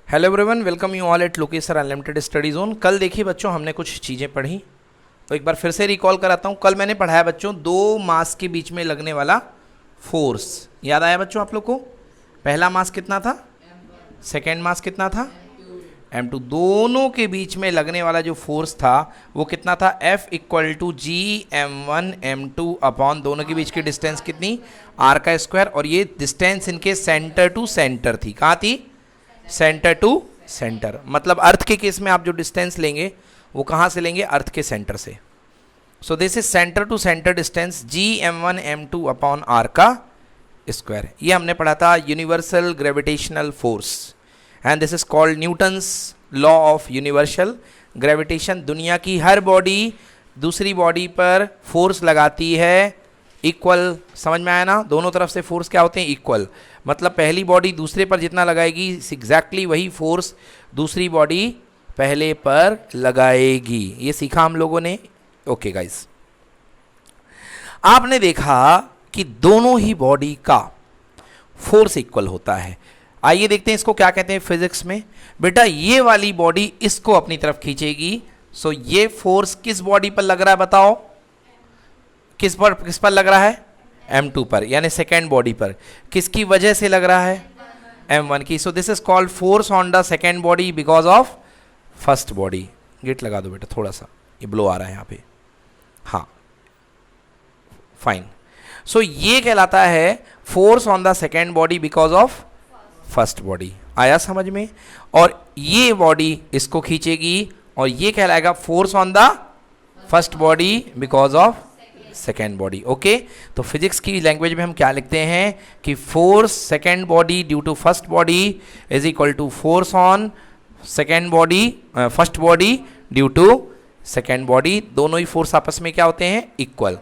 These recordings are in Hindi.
Hello everyone, welcome you all at Lokesh sir unlimited study zone. कल देखिए बच्चों, हमने कुछ चीज़ें पढ़ी तो एक बार फिर से रिकॉल कराता हूँ। कल मैंने पढ़ाया बच्चों दो मास के बीच में लगने वाला फोर्स। याद आया बच्चों आप लोग को? पहला मास कितना था, सेकेंड मास कितना था, m2। दोनों के बीच में लगने वाला जो फोर्स था वो कितना था, F equal to G m1 m2 upon दोनों के बीच की डिस्टेंस कितनी, r का स्क्वायर। और ये डिस्टेंस इनके सेंटर टू सेंटर थी। कहाँ थी? Center to center. मतलब अर्थ के केस में आप जो डिस्टेंस लेंगे वो कहाँ से लेंगे, अर्थ के सेंटर से। So this is center to center distance G m1 m2 upon r का स्क्वायर। ये हमने पढ़ा था universal gravitational force and this is called Newton's law of universal gravitation. दुनिया की हर बॉडी दूसरी बॉडी पर फोर्स लगाती है इक्वल। समझ में आया ना? दोनों तरफ से फोर्स क्या होते हैं, इक्वल। मतलब पहली बॉडी दूसरे पर जितना लगाएगी एग्जैक्टली वही फोर्स दूसरी बॉडी पहले पर लगाएगी। ये सीखा हम लोगों ने। ओके गाइस, आपने देखा कि दोनों ही बॉडी का फोर्स इक्वल होता है। आइए देखते हैं इसको क्या कहते हैं फिजिक्स में। बेटा ये वाली बॉडी इसको अपनी तरफ खींचेगी। सो ये फोर्स किस बॉडी पर लग रहा है बताओ? किस पर लग रहा है? m2 पर, यानी सेकेंड बॉडी पर। किसकी वजह से लग रहा है? m1 की। So this is called force on the second body because of first body. Gate लगा दो बेटा थोड़ा सा, ये ब्लो आ रहा है यहाँ पे। हाँ फाइन। सो ये कहलाता है force on the second body because of first body. आया समझ में? और ये बॉडी इसको खींचेगी और ये कहलाएगा force on the first body because of second body. Okay, तो फिजिक्स की लैंग्वेज में हम क्या लिखते हैं कि force second body due to first body is equal to force on second body first body due to second body. दोनों ही फोर्स आपस में क्या होते हैं, इक्वल।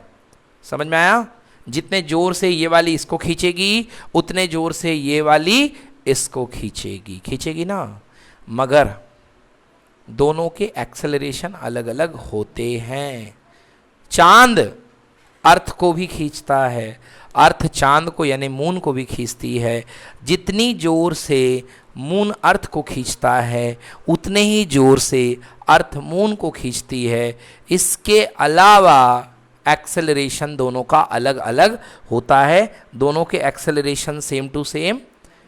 समझ में आया? जितने जोर से ये वाली इसको खींचेगी उतने जोर से ये वाली इसको खींचेगी ना। मगर दोनों के एक्सेलरेशन अलग अलग होते हैं। चांद अर्थ को भी खींचता है, अर्थ चांद को यानी मून को भी खींचती है। जितनी जोर से मून अर्थ को खींचता है उतने ही जोर से अर्थ मून को खींचती है। इसके अलावा एक्सेलरेशन दोनों का अलग अलग होता है। दोनों के एक्सेलरेशन सेम टू सेम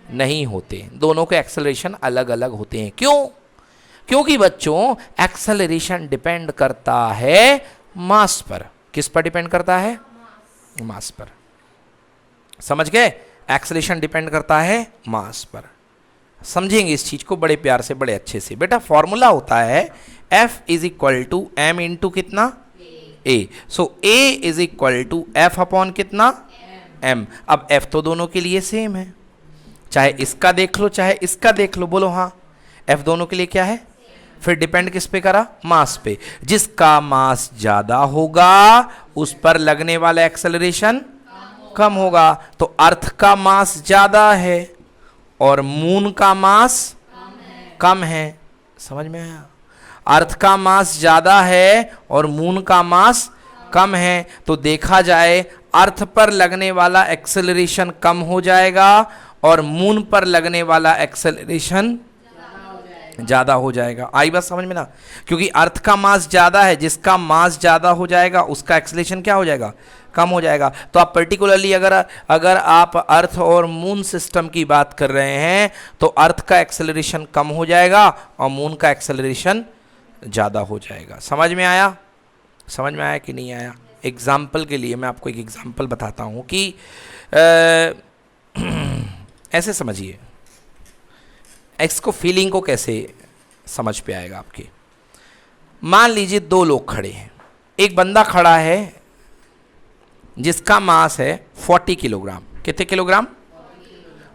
नहीं होते, दोनों के एक्सेलरेशन अलग अलग होते हैं। क्यों? क्योंकि बच्चों एक्सेलरेशन डिपेंड करता है मास पर। किस पर डिपेंड करता है? मास पर। समझ गए? एक्सेलरेशन डिपेंड करता है मास पर। समझेंगे इस चीज को बड़े प्यार से, बड़े अच्छे से। बेटा फॉर्मूला होता है F is equal to m into कितना, A। So A is equal to F upon कितना, m। अब F तो दोनों के लिए सेम है, चाहे इसका देख लो चाहे इसका देख लो। बोलो हाँ, F दोनों के लिए क्या है? फिर डिपेंड किस पे करा? मास पे। जिसका मास ज्यादा होगा उस पर लगने वाला एक्सेलरेशन कम होगा। तो अर्थ का मास ज्यादा है और मून का मास कम है। समझ में आया? अर्थ का मास ज्यादा है और मून का मास कम है। तो देखा जाए अर्थ पर लगने वाला एक्सेलरेशन कम हो जाएगा और मून पर लगने वाला एक्सेलरेशन ज्यादा हो जाएगा। आई बात समझ में ना? क्योंकि अर्थ का मास ज्यादा है, जिसका मास ज्यादा हो जाएगा उसका एक्सेलरेशन क्या हो जाएगा, कम हो जाएगा। तो आप पर्टिकुलरली अगर आप अर्थ और मून सिस्टम की बात कर रहे हैं तो अर्थ का एक्सेलरेशन कम हो जाएगा और मून का एक्सेलरेशन ज्यादा हो जाएगा। समझ में आया? समझ में आया कि नहीं आया? एग्जाम्पल के लिए मैं आपको एक एग्जाम्पल बताता हूं कि ऐसे समझिए, इसको फीलिंग को कैसे समझ पे आएगा आपके। मान लीजिए दो लोग खड़े हैं। एक बंदा खड़ा है जिसका मास है 40 किलोग्राम। कितने किलोग्राम?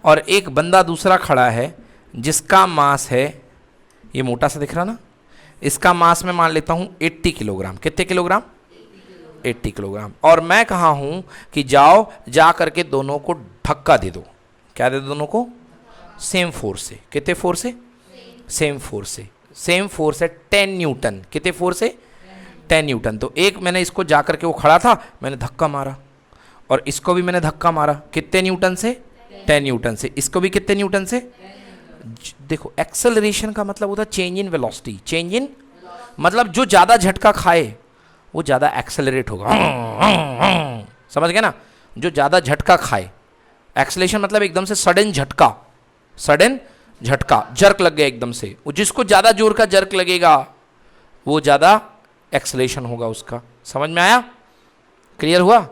और एक बंदा दूसरा खड़ा है जिसका मास है, ये मोटा सा दिख रहा ना, इसका मास मैं मान लेता हूं 80 किलोग्राम। कितने किलोग्राम? 80 किलोग्राम। और मैं कहा हूं कि जाओ जा करके दोनों को धक्का दे दो। क्या दे दो दोनों को? सेम फोर्स से। कितने फोर्स से? सेम फोर्स से। सेम फोर्स है 10 न्यूटन। कितने फोर्स से? 10 न्यूटन। तो एक मैंने इसको जा करके, वो खड़ा था, मैंने धक्का मारा और इसको भी मैंने धक्का मारा। कितने न्यूटन से? 10 न्यूटन से। इसको भी कितने न्यूटन से? देखो एक्सेलरेशन का मतलब होता है change in velocity, change in मतलब जो ज़्यादा झटका खाए वो ज़्यादा एक्सेलरेट होगा, समझ गए ना, जो ज़्यादा झटका खाए। एक्सेलरेशन मतलब एकदम से सडन झटका, सडन झटका, जर्क लग गया एकदम से, वो जिसको ज़्यादा जोर का जर्क लगेगा वो ज़्यादा एक्सेलरेशन होगा उसका। समझ में आया, क्लियर हुआ?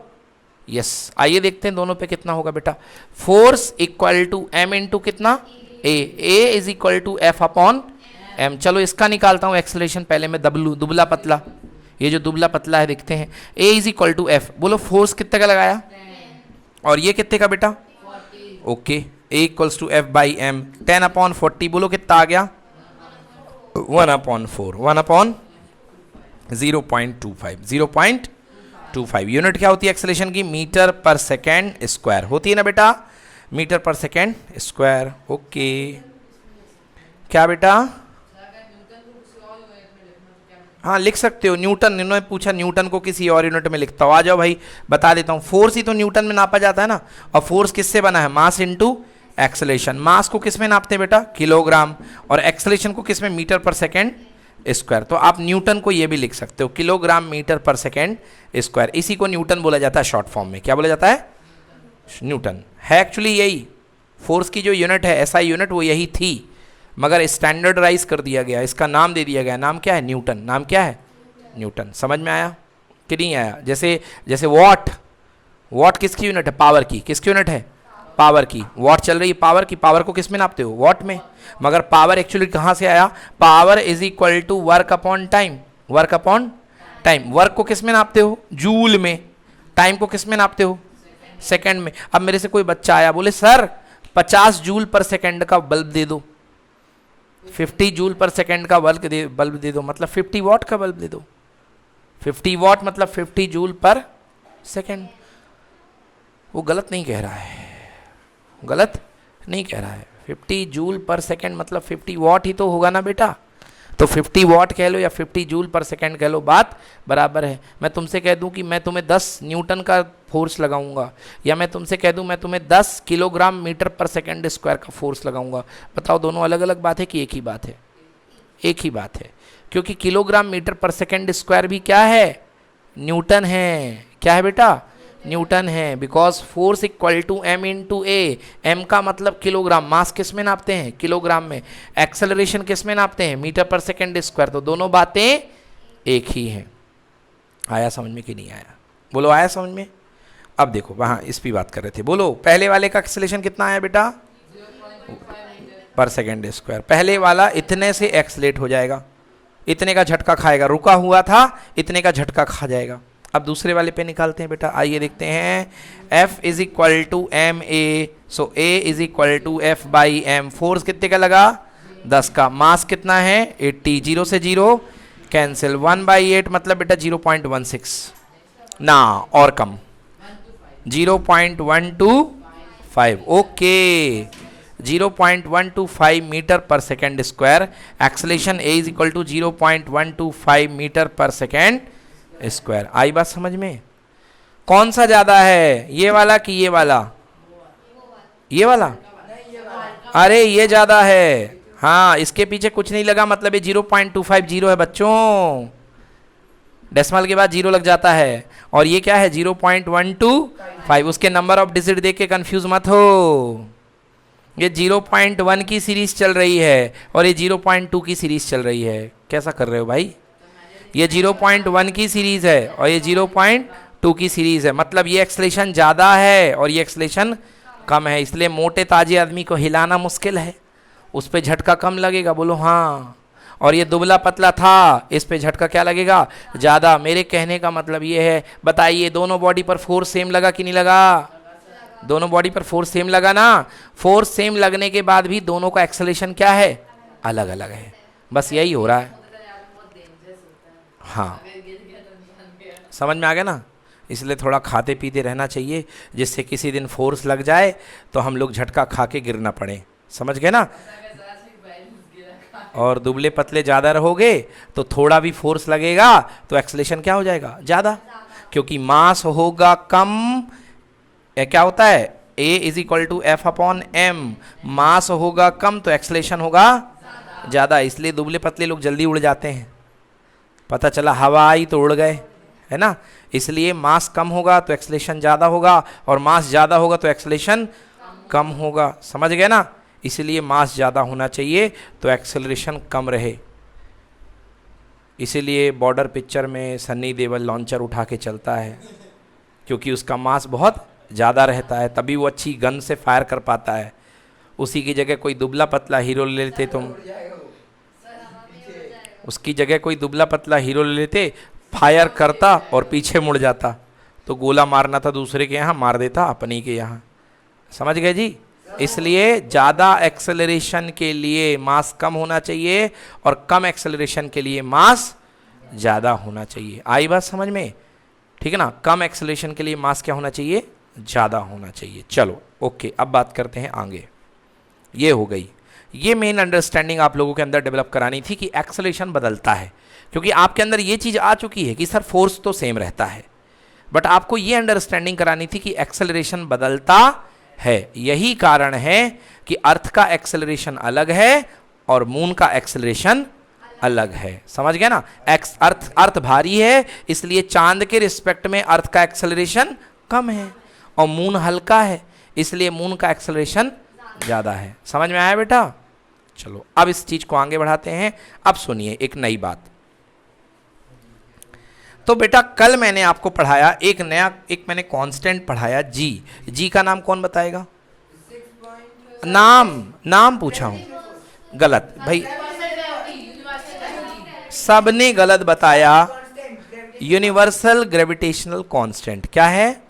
यस। आइए देखते हैं दोनों पे कितना होगा बेटा। Force equal to M into कितना, A is equal to F upon M. चलो इसका निकालता हूं एक्सेलरेशन, पहले मैं दुबला पतला, ये जो दुबला पतला है देखते हैं। A is equal to F, बोलो फोर्स कितने का लगाया, और ये कितने का बेटा, okay, A equals to F by M, 10 upon 40, बोलो कितना आ गया, 1 अपॉन 4, 1 अपॉन 0.25, 0.25। यूनिट क्या होती है एक्सेलरेशन की, मीटर पर सेकेंड स्क्वायर होती है ना बेटा, मीटर पर सेकेंड स्क्वायर। ओके, क्या बेटा, हाँ लिख सकते हो, न्यूटन, इन्होंने पूछा न्यूटन को किसी और यूनिट में लिखता हूँ, आ जाओ भाई बता देता हूँ। फोर्स ही तो न्यूटन में नापा जाता है ना, और फोर्स किससे बना है, मास इनटू एक्सेलरेशन। मास को किस में नापते हैं बेटा, किलोग्राम, और एक्सेलरेशन को किस में, मीटर पर सेकेंड स्क्वायर। तो आप न्यूटन को ये भी लिख सकते हो, किलोग्राम मीटर पर सेकेंड स्क्वायर, इसी को न्यूटन बोला जाता है शॉर्ट फॉर्म में। क्या बोला जाता है, न्यूटन। है एक्चुअली यही फोर्स की जो यूनिट है, एसआई यूनिट, वो यही थी, मगर स्टैंडर्डाइज कर दिया गया, इसका नाम दे दिया गया, नाम क्या है, न्यूटन। नाम क्या है, न्यूटन। समझ में आया कि नहीं आया? जैसे जैसे वॉट, वॉट किसकी यूनिट है, पावर की, किसकी यूनिट है, पावर की। वॉट चल रही है पावर की, पावर को किस में नापते हो, वॉट में, मगर पावर एक्चुअली कहाँ से आया, power is equal to work upon time, work upon time. Work को किस में नापते हो, जूल में, टाइम को किस में नापते हो, सेकंड में। अब मेरे से कोई बच्चा आया, बोले सर 50 जूल पर सेकंड का बल्ब दे दो, 50 जूल पर सेकंड का बल्ब दे दो, मतलब 50 वॉट का बल्ब दे दो। 50 वॉट मतलब 50 जूल पर सेकंड। वो गलत नहीं कह रहा है, गलत नहीं कह रहा है। 50 जूल पर सेकंड मतलब 50 वॉट ही तो होगा ना बेटा। तो 50 वॉट कह लो या 50 जूल पर सेकंड कह लो, बात बराबर है। मैं तुमसे कह दूं कि मैं तुम्हें 10 न्यूटन का फोर्स लगाऊंगा, या मैं तुमसे कह दूं मैं तुम्हें 10 किलोग्राम मीटर पर सेकंड स्क्वायर का फोर्स लगाऊंगा, बताओ दोनों अलग अलग बात है कि एक ही बात है? एक ही बात है, क्योंकि किलोग्राम मीटर पर सेकंड स्क्वायर भी क्या है, न्यूटन है। क्या है बेटा, न्यूटन है। Because force equal to M into A, M का मतलब किलोग्राम, मास किस में नापते हैं, किलोग्राम में, एक्सेलरेशन किस में नापते हैं, मीटर पर सेकंड स्क्वायर। तो दोनों बातें एक ही हैं। आया समझ में कि नहीं आया, बोलो आया समझ में? अब देखो वहाँ इस पे बात कर रहे थे, बोलो पहले वाले का एक्सेलरेशन कितना आया बेटा, पर सेकंड स्क्वायर। पहले वाला इतने से एक्सलेट हो जाएगा, इतने का झटका खाएगा, रुका हुआ था इतने का झटका खा जाएगा। अब दूसरे वाले पे निकालते हैं बेटा, आइए देखते हैं। F is equal to M A, so A is equal to F by M. Force कितने का लगा, 10 का। मास कितना है, 80, 0 से 0 कैंसिल, 1/8 मतलब बेटा 0.16 ना, और कम 0.125, ओके 0.125 मीटर पर second square. Acceleration A is equal to 0.125 meter पर सेकेंड स्क्वायर। आई बात समझ में? कौन सा ज्यादा है, ये वाला कि ये वाला, ये वाला? अरे ये ज्यादा है, हाँ इसके पीछे कुछ नहीं लगा, मतलब ये 0.250 है बच्चों, डेसिमल के बाद 0 लग जाता है। और ये क्या है 0.125, उसके नंबर ऑफ डिजिट देख के कंफ्यूज मत हो। ये 0.1 की सीरीज चल रही है और ये 0.2 की सीरीज चल रही है। कैसा कर रहे हो भाई, ये 0.1 की सीरीज है और ये 0.2 की सीरीज है, मतलब ये एक्सेलरेशन ज़्यादा है और ये एक्सेलरेशन कम है, इसलिए मोटे ताजे आदमी को हिलाना मुश्किल है, उस पर झटका कम लगेगा, बोलो हाँ। और ये दुबला पतला था, इस पे झटका क्या लगेगा, ज़्यादा। मेरे कहने का मतलब ये है, बताइए दोनों बॉडी पर फोर्स सेम लगा कि नहीं लगा? दोनों बॉडी पर फोर्स सेम लगा ना। फोर्स सेम लगने के बाद भी दोनों का एक्सेलरेशन क्या है, अलग अलग है, बस यही हो रहा है। हाँ समझ में आ गया ना, इसलिए थोड़ा खाते पीते रहना चाहिए, जिससे किसी दिन फोर्स लग जाए तो हम लोग झटका खा के गिर ना पड़े, समझ गए ना। और दुबले पतले ज़्यादा रहोगे तो थोड़ा भी फोर्स लगेगा तो एक्सेलरेशन क्या हो जाएगा, ज़्यादा, क्योंकि मास होगा कम, क्या होता है, A is equal to F upon M. Mass होगा कम तो एक्सेलरेशन होगा ज़्यादा, इसलिए दुबले पतले लोग जल्दी उड़ जाते हैं। पता चला हवा आई तो उड़ गए, है ना। इसलिए मास कम होगा तो एक्सेलरेशन ज़्यादा होगा, और मास ज़्यादा होगा तो एक्सेलरेशन कम होगा। समझ गए ना। इसलिए मास ज़्यादा होना चाहिए तो एक्सेलरेशन कम रहे। इसीलिए बॉर्डर पिक्चर में सन्नी देओल लॉन्चर उठा के चलता है, क्योंकि उसका मास बहुत ज़्यादा रहता है, तभी वो अच्छी गन से फायर कर पाता है। उसी की जगह कोई दुबला पतला हीरो ले लेते तुम, उसकी जगह कोई दुबला पतला हीरो ले लेते, फायर करता और पीछे मुड़ जाता, तो गोला मारना था दूसरे के यहाँ, मार देता अपनी के यहाँ। समझ गए जी। इसलिए ज़्यादा एक्सेलरेशन के लिए मास कम होना चाहिए और कम एक्सेलरेशन के लिए मास ज़्यादा होना चाहिए। आई बात समझ में, ठीक है ना। कम एक्सेलरेशन के लिए मास क्या होना चाहिए, ज़्यादा होना चाहिए। चलो ओके, अब बात करते हैं आगे। ये हो गई, ये मेन अंडरस्टैंडिंग आप लोगों के अंदर डेवलप करानी थी कि एक्सेलरेशन बदलता है, क्योंकि आपके अंदर ये चीज़ आ चुकी है कि सर फोर्स तो सेम रहता है, बट आपको ये अंडरस्टैंडिंग करानी थी कि एक्सेलरेशन बदलता है। यही कारण है कि अर्थ का एक्सेलरेशन अलग है और मून का एक्सेलरेशन अलग है। समझ गए ना। अर्थ भारी है, इसलिए चांद के रिस्पेक्ट में अर्थ का एक्सेलरेशन कम है, और मून हल्का है, इसलिए मून का एक्सेलरेशन ज़्यादा है। समझ में आया बेटा। चलो अब इस चीज़ को आगे बढ़ाते हैं। अब सुनिए एक नई बात। तो बेटा कल मैंने आपको पढ़ाया एक मैंने कांस्टेंट पढ़ाया जी का नाम कौन बताएगा। नाम पूछा हूं, गलत भाई, सबने गलत बताया। यूनिवर्सल ग्रेविटेशनल कांस्टेंट क्या है,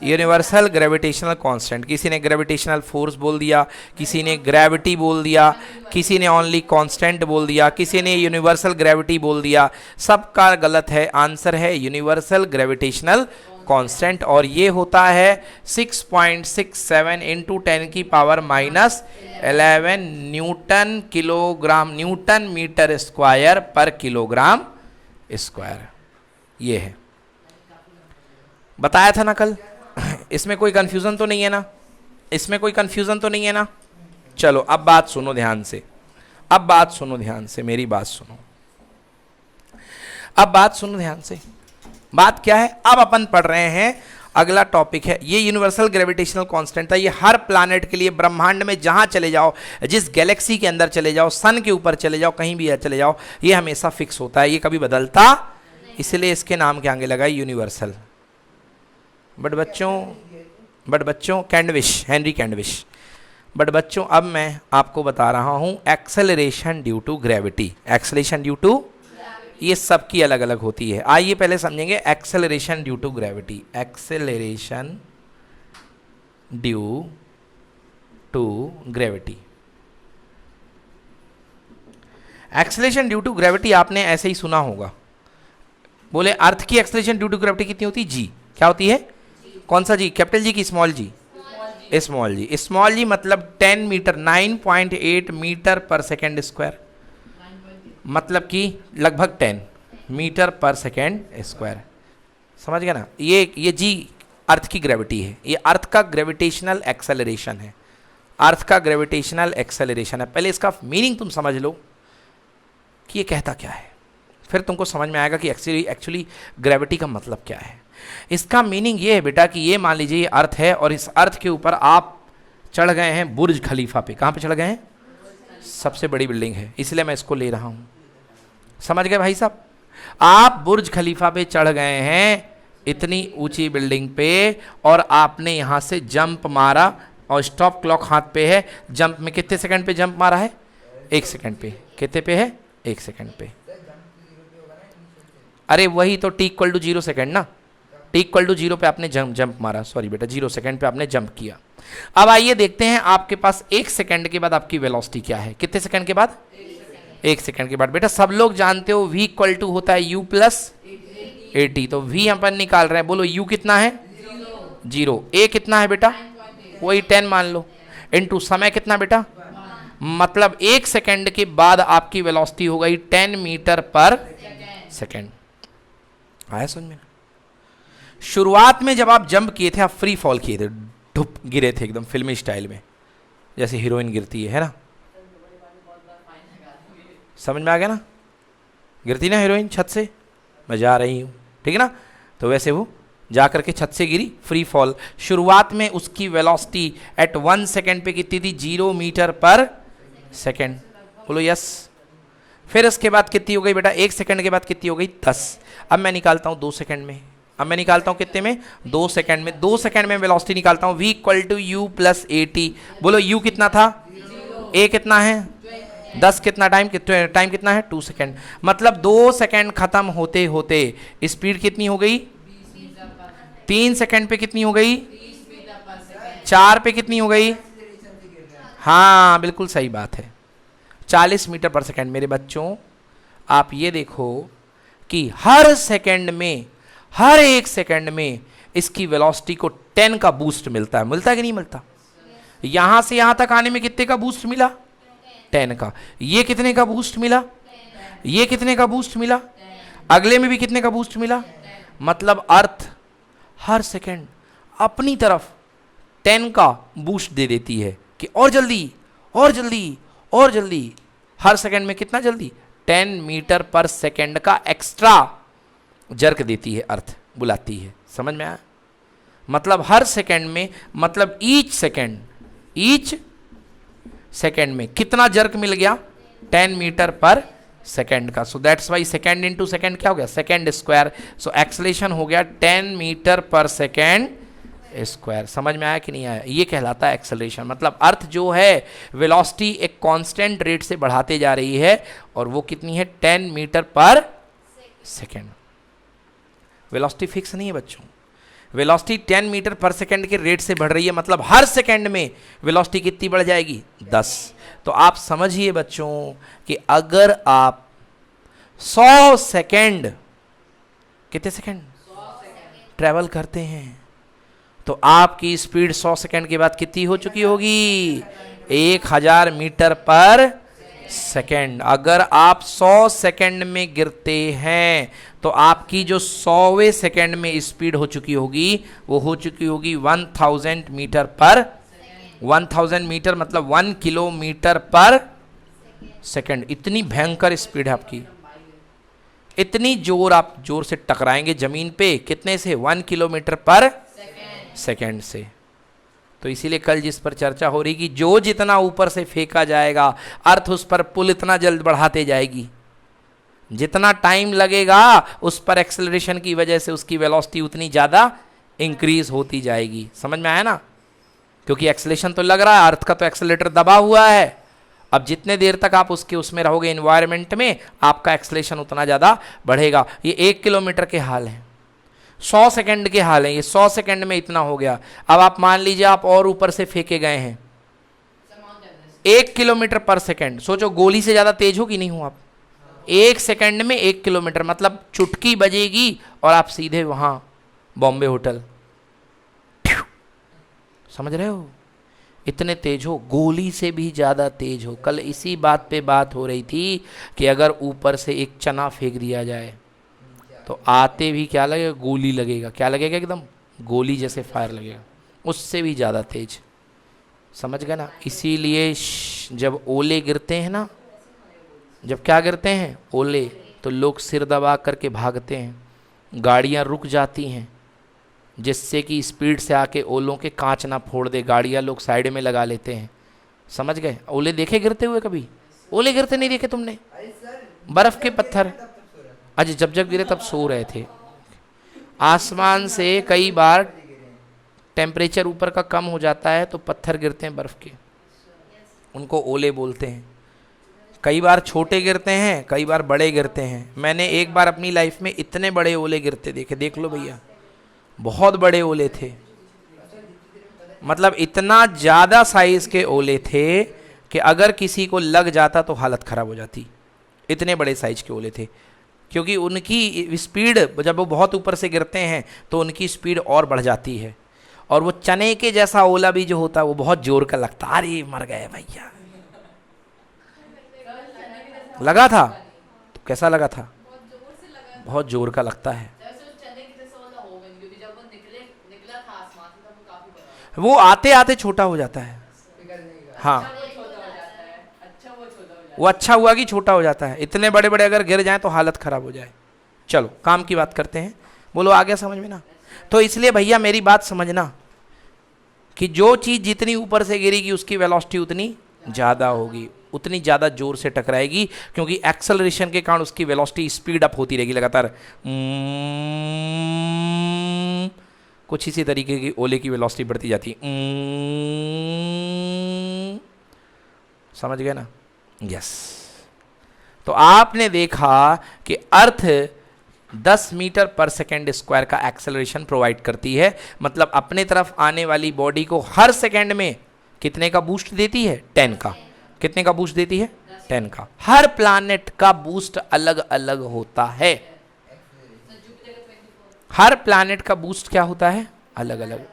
यूनिवर्सल ग्रेविटेशनल कांस्टेंट। किसी ने ग्रेविटेशनल फोर्स बोल दिया, किसी ने ग्रेविटी बोल दिया, किसी ने ओनली कांस्टेंट बोल दिया, किसी ने यूनिवर्सल ग्रेविटी बोल दिया। सबका गलत है। आंसर है यूनिवर्सल ग्रेविटेशनल कांस्टेंट, और ये होता है 6.67 इंटू 10 की power -11 newton kilogram, newton meter square पर किलोग्राम स्क्वायर। ये है, बताया था ना कल। इसमें कोई कंफ्यूजन तो नहीं है ना, इसमें कोई कंफ्यूजन तो नहीं है ना। चलो अब बात सुनो ध्यान से, अब बात सुनो ध्यान से, मेरी बात सुनो, अब बात सुनो ध्यान से। बात क्या है, अब अपन पढ़ रहे हैं अगला टॉपिक है। ये यूनिवर्सल ग्रेविटेशनल कांस्टेंट था, ये हर प्लैनेट के लिए, ब्रह्मांड में जहां चले जाओ, जिस गैलेक्सी के अंदर चले जाओ, सन के ऊपर चले जाओ, कहीं भी चले जाओ, ये हमेशा फिक्स होता है, ये कभी बदलता, इसलिए इसके नाम के आगे लगा यूनिवर्सल। बट बच्चों कैंडविश, हेनरी कैंडविश। बट बच्चों अब मैं आपको बता रहा हूं acceleration due to gravity, acceleration due to, ये सबकी अलग अलग होती है। आइए पहले समझेंगे acceleration due to gravity. Acceleration due to gravity, acceleration due to gravity आपने ऐसे ही सुना होगा। बोले अर्थ की एक्सेलरेशन ड्यू टू ग्रेविटी कितनी होती है, जी। क्या होती है, कौन सा जी, कैपिटल जी की स्मॉल जी, स्मॉल जी। स्मॉल जी मतलब 10 मीटर, 9.8 मीटर पर सेकेंड स्क्वायर, मतलब कि लगभग 10 मीटर पर सेकेंड स्क्वायर। समझ गया ना। ये जी अर्थ की ग्रेविटी है, ये अर्थ का ग्रेविटेशनल एक्सेलरेशन है, अर्थ का ग्रेविटेशनल एक्सेलरेशन है। पहले इसका मीनिंग तुम समझ लो कि ये कहता क्या है, फिर तुमको समझ में आएगा कि एक्चुअली ग्रेविटी का मतलब क्या है। इसका मीनिंग ये है बेटा कि ये मान लीजिए ये अर्थ है, और इस अर्थ के ऊपर आप चढ़ गए हैं बुर्ज खलीफा पे। कहाँ पे चढ़ गए हैं, सबसे बड़ी बिल्डिंग है, इसलिए मैं इसको ले रहा हूँ। समझ गए भाई साहब, आप बुर्ज खलीफा पे चढ़ गए हैं, इतनी ऊंची बिल्डिंग पे, और आपने यहाँ से जंप मारा, और स्टॉप क्लॉक हाथ पे है। जंप में कितने सेकंड पे जंप मारा है, 1 सेकंड पे। कितने पे है, 1 सेकंड पे। अरे वही तो t=0 सेकंड ना, t=0 पे आपने जंप मारा, सॉरी बेटा 0 सेकंड पे आपने जंप किया। अब आइए देखते हैं आपके पास 1 सेकंड के बाद आपकी वेलोसिटी क्या है। कितने सेकंड के बाद, 1 सेकंड के बाद। बेटा सब लोग जानते हो v होता है u + 80, तो v अपन निकाल रहे हैं। बोलो u कितना है, 0। a कितना है बेटा, वही 10 मान लो, इनटू समय कितना बेटा, मतलब 1 सेकंड के बाद आपकी वेलोसिटी हो गई 10 मीटर पर सेकंड। आया समझ में। शुरुआत में जब आप जंप किए थे, आप फ्री फॉल किए थे, ठुप गिरे थे एकदम फिल्मी स्टाइल में, जैसे हीरोइन गिरती है ना। समझ में आ गया ना, गिरती ना हीरोइन छत से, मैं जा रही हूँ, ठीक है ना। तो वैसे वो जा करके छत से गिरी, फ्री फॉल। शुरुआत में उसकी वेलोसिटी एट 1 सेकेंड पे कितनी थी? 0 मीटर पर सेकेंड। बोलो यस। फिर उसके बाद कितनी हो गई बेटा? 1 सेकेंड के बाद कितनी हो गई? 10। अब मैं निकालता हूँ 2 सेकेंड में। अब मैं निकालता हूँ कितने में? 2 सेकेंड में। 2 सेकेंड में वेलोसिटी निकालता हूँ, v equal to u plus A T. बोलो u कितना था? a कितना है? 10। कितना टाइम कितना है? 2 सेकेंड। मतलब 2 सेकेंड खत्म होते होते स्पीड कितनी हो गई? 3 सेकेंड पे कितनी हो गई? 4 पे कितनी हो गई? हाँ बिल्कुल सही बात है, 40 मीटर पर सेकेंड। मेरे बच्चों आप ये देखो कि हर सेकेंड में, हर 1 सेकेंड में इसकी वेलोसिटी को 10 का बूस्ट मिलता है। मिलता है कि नहीं मिलता? यहां से यहां तक आने में कितने का बूस्ट मिला? 10 का। ये कितने का बूस्ट मिला? ये कितने का बूस्ट मिला? अगले में भी कितने का बूस्ट मिला? मतलब अर्थ हर सेकेंड अपनी तरफ 10 का बूस्ट दे देती है कि और जल्दी और जल्दी और जल्दी। हर सेकेंड में कितना जल्दी? 10 मीटर पर सेकेंड का एक्स्ट्रा जर्क देती है, अर्थ बुलाती है। समझ में आया? मतलब हर सेकेंड में, मतलब ईच सेकेंड में कितना जर्क मिल गया? 10 मीटर पर सेकेंड का। So that's why second into second क्या हो गया? Second square. सो एक्सलेशन हो गया 10 मीटर पर सेकेंड स्क्वायर। समझ में आया कि नहीं आया? ये कहलाता है एक्सेलरेशन। मतलब अर्थ जो है वेलोसिटी एक कांस्टेंट रेट से बढ़ाते जा रही है, और वो कितनी है? 10 मीटर पर सेकेंड। वेलोसिटी फिक्स नहीं है बच्चों, वेलोसिटी 10 मीटर पर सेकेंड के रेट से बढ़ रही है। मतलब हर सेकेंड में वेलोसिटी कितनी बढ़ जाएगी? 10। तो आप समझिए बच्चों कि अगर आप 100 सेकेंड, कितने सेकेंड ट्रेवल करते हैं, तो आपकी स्पीड 100 सेकेंड के बाद कितनी हो चुकी होगी? 1000 मीटर पर सेकेंड। अगर आप 100 सेकेंड में गिरते हैं तो आपकी जो 100वें सेकेंड में स्पीड हो चुकी होगी, वो हो चुकी होगी 1000 मीटर पर 1000 मीटर मतलब 1 किलोमीटर पर सेकेंड। इतनी भयंकर स्पीड है आपकी, इतनी जोर, आप जोर से टकराएंगे जमीन पे, कितने से? 1 किलोमीटर पर सेकेंड से। तो इसीलिए कल जिस पर चर्चा हो रही कि जो जितना ऊपर से फेंका जाएगा, अर्थ उस पर पुल इतना जल्द बढ़ाते जाएगी, जितना टाइम लगेगा उस पर एक्सेलरेशन की वजह से उसकी वेलोसिटी उतनी ज़्यादा इंक्रीज होती जाएगी। समझ में आया ना? क्योंकि एक्सेलरेशन तो लग रहा है, अर्थ का तो एक्सेलरेटर दबा हुआ है। अब जितने देर तक आप उसमें रहोगे एनवायरनमेंट में, आपका एक्सेलरेशन उतना ज़्यादा बढ़ेगा। ये 1 किलोमीटर के हाल हैं, 100 सेकेंड के हाल हैं। ये 100 सेकेंड में इतना हो गया। अब आप मान लीजिए आप और ऊपर से फेंके गए हैं 1 किलोमीटर पर सेकेंड। सोचो गोली से ज़्यादा तेज हो कि नहीं हो आप? 1 सेकेंड में 1 किलोमीटर, मतलब चुटकी बजेगी और आप सीधे वहाँ बॉम्बे होटल। समझ रहे हो? इतने तेज हो, गोली से भी ज़्यादा तेज हो। कल इसी बात पे बात हो रही थी कि अगर ऊपर से एक चना फेंक दिया जाए तो आते भी क्या लगेगा? गोली लगेगा। क्या लगेगा? एकदम गोली जैसे फायर लगेगा, उससे भी ज़्यादा तेज। समझ गए ना? इसीलिए जब ओले गिरते हैं ना, जब क्या गिरते हैं? ओले, तो लोग सिर दबा करके भागते हैं, गाड़ियाँ रुक जाती हैं, जिससे कि स्पीड से आके ओलों के कांच ना फोड़ दे, गाड़ियाँ लोग साइड में लगा लेते हैं। समझ गए? ओले देखे गिरते हुए कभी? ओले गिरते नहीं देखे तुमने? बर्फ़ के पत्थर, आज जब जब गिरे तब सो रहे थे। आसमान से कई बार टेम्परेचर ऊपर का कम हो जाता है तो पत्थर गिरते हैं बर्फ़ के, उनको ओले बोलते हैं। कई बार छोटे गिरते हैं, कई बार बड़े गिरते हैं। मैंने एक बार अपनी लाइफ में इतने बड़े ओले गिरते देखे, देख लो भैया, बहुत बड़े ओले थे। मतलब इतना ज़्यादा साइज़ के ओले थे कि अगर किसी को लग जाता तो हालत ख़राब हो जाती। इतने बड़े साइज के ओले थे, क्योंकि उनकी स्पीड, जब वो बहुत ऊपर से गिरते हैं तो उनकी स्पीड और बढ़ जाती है। और वो चने के जैसा ओला भी जो होता है वो बहुत जोर का लगता। अरे मर गए भैया। लगा था तो कैसा लगा था? बहुत जोर का लगता है। वो आते आते छोटा हो जाता है। हाँ, वो अच्छा हुआ कि छोटा हो जाता है। इतने बड़े बड़े अगर गिर जाएं तो हालत खराब हो जाए। चलो काम की बात करते हैं। बोलो आ गया समझ में ना? तो इसलिए भैया मेरी बात समझना कि जो चीज जितनी ऊपर से गिरेगी उसकी वेलोसिटी उतनी ज्यादा होगी, उतनी ज्यादा जोर से टकराएगी, क्योंकि एक्सेलरेशन के कारण उसकी वेलोसिटी स्पीड अप होती रहेगी लगातार। कुछ इसी तरीके की ओले की वेलोसिटी बढ़ती जाती है। समझ गए ना? यस। तो आपने देखा कि अर्थ 10 मीटर पर सेकेंड स्क्वायर का एक्सेलरेशन प्रोवाइड करती है, मतलब अपने तरफ आने वाली बॉडी को हर सेकेंड में कितने का बूस्ट देती है? 10 का। कितने का बूस्ट देती है? 10 का। हर प्लैनेट का बूस्ट अलग अलग होता है। हर प्लैनेट का बूस्ट क्या होता है? अलग अलग।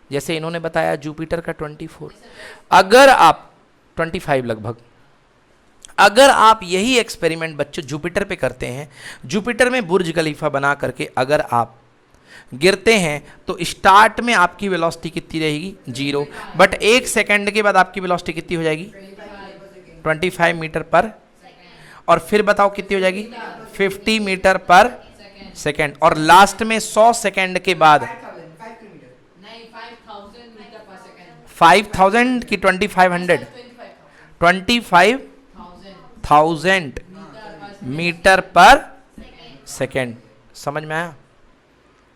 जैसे इन्होंने बताया जुपिटर का 24, अगर आप 25 लगभग, अगर आप यही एक्सपेरिमेंट बच्चों जुपिटर पे करते हैं, जुपिटर में बुर्ज खलीफा बना करके अगर आप गिरते हैं तो स्टार्ट में आपकी वेलोसिटी कितनी रहेगी? 0, बट 1 सेकंड के बाद आपकी वेलोसिटी कितनी हो जाएगी? 25 मीटर पर, और फिर बताओ कितनी हो जाएगी? 50 मीटर पर सेकंड, और लास्ट में 100 सेकंड के बाद 5000 की 2500 25,000 मीटर पर सेकेंड। समझ में आया?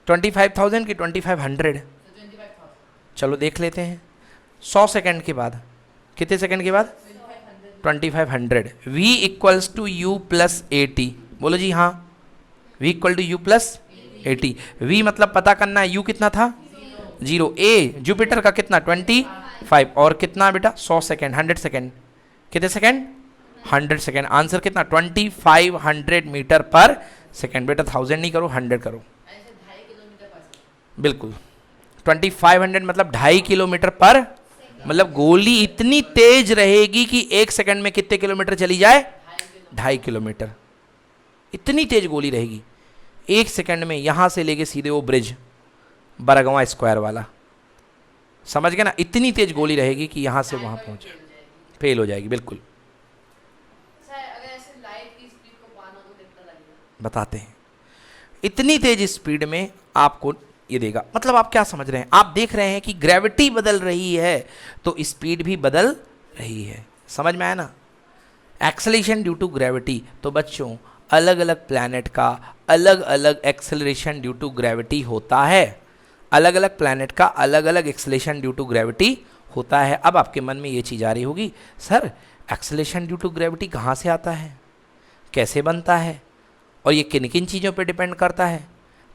25,000 की 2500। चलो देख लेते हैं। 100 सेकेंड के बाद, कितने सेकेंड के बाद? 2500। v equals to u plus AT। बोलो जी हाँ, v equal to u plus AT। v मतलब पता करना है, u कितना था? 0। a जुपिटर का कितना? 25, और कितना बेटा? 100 सेकेंड, 100 सेकेंड। कितने सेकेंड? 100 सेकेंड। आंसर कितना? 2500 मीटर पर सेकेंड। बेटा 1000 नहीं करो, 100 करो। बिल्कुल 2500 मतलब 2.5 किलोमीटर पर, मतलब गोली इतनी तेज रहेगी कि 1 सेकंड में कितने किलोमीटर चली जाए? 2.5 किलोमीटर। इतनी तेज गोली रहेगी 1 सेकंड में, यहां से लेके सीधे वो ब्रिज बरगवा स्क्वायर वाला। समझ गए ना? इतनी तेज गोली रहेगी कि यहां से वहां पहुंचे, फेल हो जाएगी। बिल्कुल। बताते हैं। इतनी तेज स्पीड में आपको ये देगा, मतलब आप क्या समझ रहे हैं? आप देख रहे हैं कि ग्रेविटी बदल रही है तो स्पीड भी बदल रही है। समझ में आया ना? Acceleration due to gravity. तो बच्चों अलग अलग प्लैनेट का अलग अलग एक्सेलरेशन ड्यू टू ग्रेविटी होता है। अलग अलग प्लैनेट का अलग अलग एक्सेलरेशन ड्यू टू ग्रेविटी होता है। अब आपके मन में ये चीज़ आ रही होगी, sir acceleration due to gravity कहाँ से आता है, कैसे बनता है, और ये किन किन चीज़ों पे डिपेंड करता है?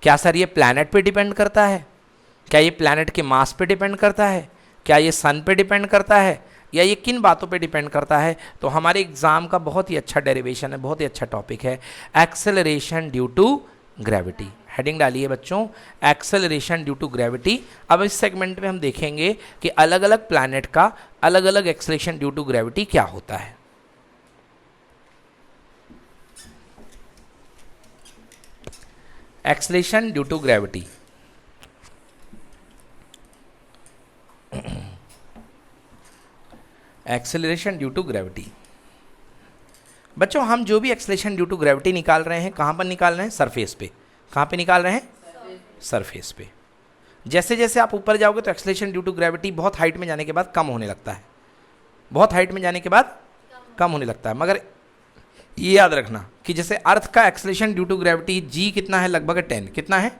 क्या सर ये प्लैनेट पे डिपेंड करता है? क्या ये प्लैनेट के मास पे डिपेंड करता है? क्या ये सन पे डिपेंड करता है? या ये किन बातों पे डिपेंड करता है? तो हमारे एग्जाम का बहुत ही अच्छा डेरिवेशन है, बहुत ही अच्छा टॉपिक है, acceleration due to gravity. Heading डालिए बच्चों, एक्सेलरेशन ड्यू टू ग्रेविटी। अब इस सेगमेंट में हम देखेंगे कि अलग अलग प्लैनेट का अलग अलग एक्सेलरेशन ड्यू टू ग्रेविटी क्या होता है। Acceleration due to gravity. Acceleration due to gravity. बच्चों हम जो भी एक्सेलरेशन ड्यू टू ग्रेविटी निकाल रहे हैं, कहां पर निकाल रहे हैं? सरफेस पे। कहां पे निकाल रहे हैं? सरफेस पे। जैसे जैसे आप ऊपर जाओगे तो एक्सेलरेशन ड्यू टू ग्रेविटी बहुत हाइट में जाने के बाद कम होने लगता है, बहुत हाइट में जाने के बाद कम होने लगता है। मगर ये याद रखना कि जैसे अर्थ का acceleration due to gravity G कितना है? लगभग 10। कितना है?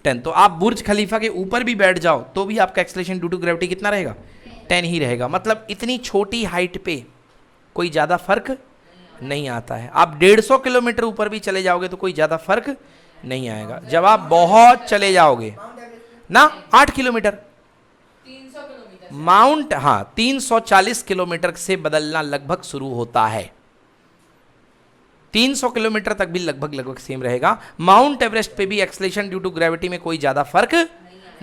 10। तो आप बुर्ज खलीफा के ऊपर भी बैठ जाओ तो भी आपका एक्सेलरेशन ड्यू टू ग्रेविटी कितना रहेगा? 10 ही रहेगा। मतलब इतनी छोटी हाइट पे कोई ज़्यादा फर्क नहीं आता है। आप 150 किलोमीटर ऊपर भी चले जाओगे तो कोई ज़्यादा फर्क नहीं आएगा। जब आप बहुत चले जाओगे ना, 8 किलोमीटर माउंट, हाँ 340 किलोमीटर से बदलना लगभग शुरू होता है। 300 किलोमीटर तक भी लगभग सेम रहेगा। माउंट एवरेस्ट पे भी एक्सेलरेशन ड्यू टू ग्रेविटी में कोई ज्यादा फर्क,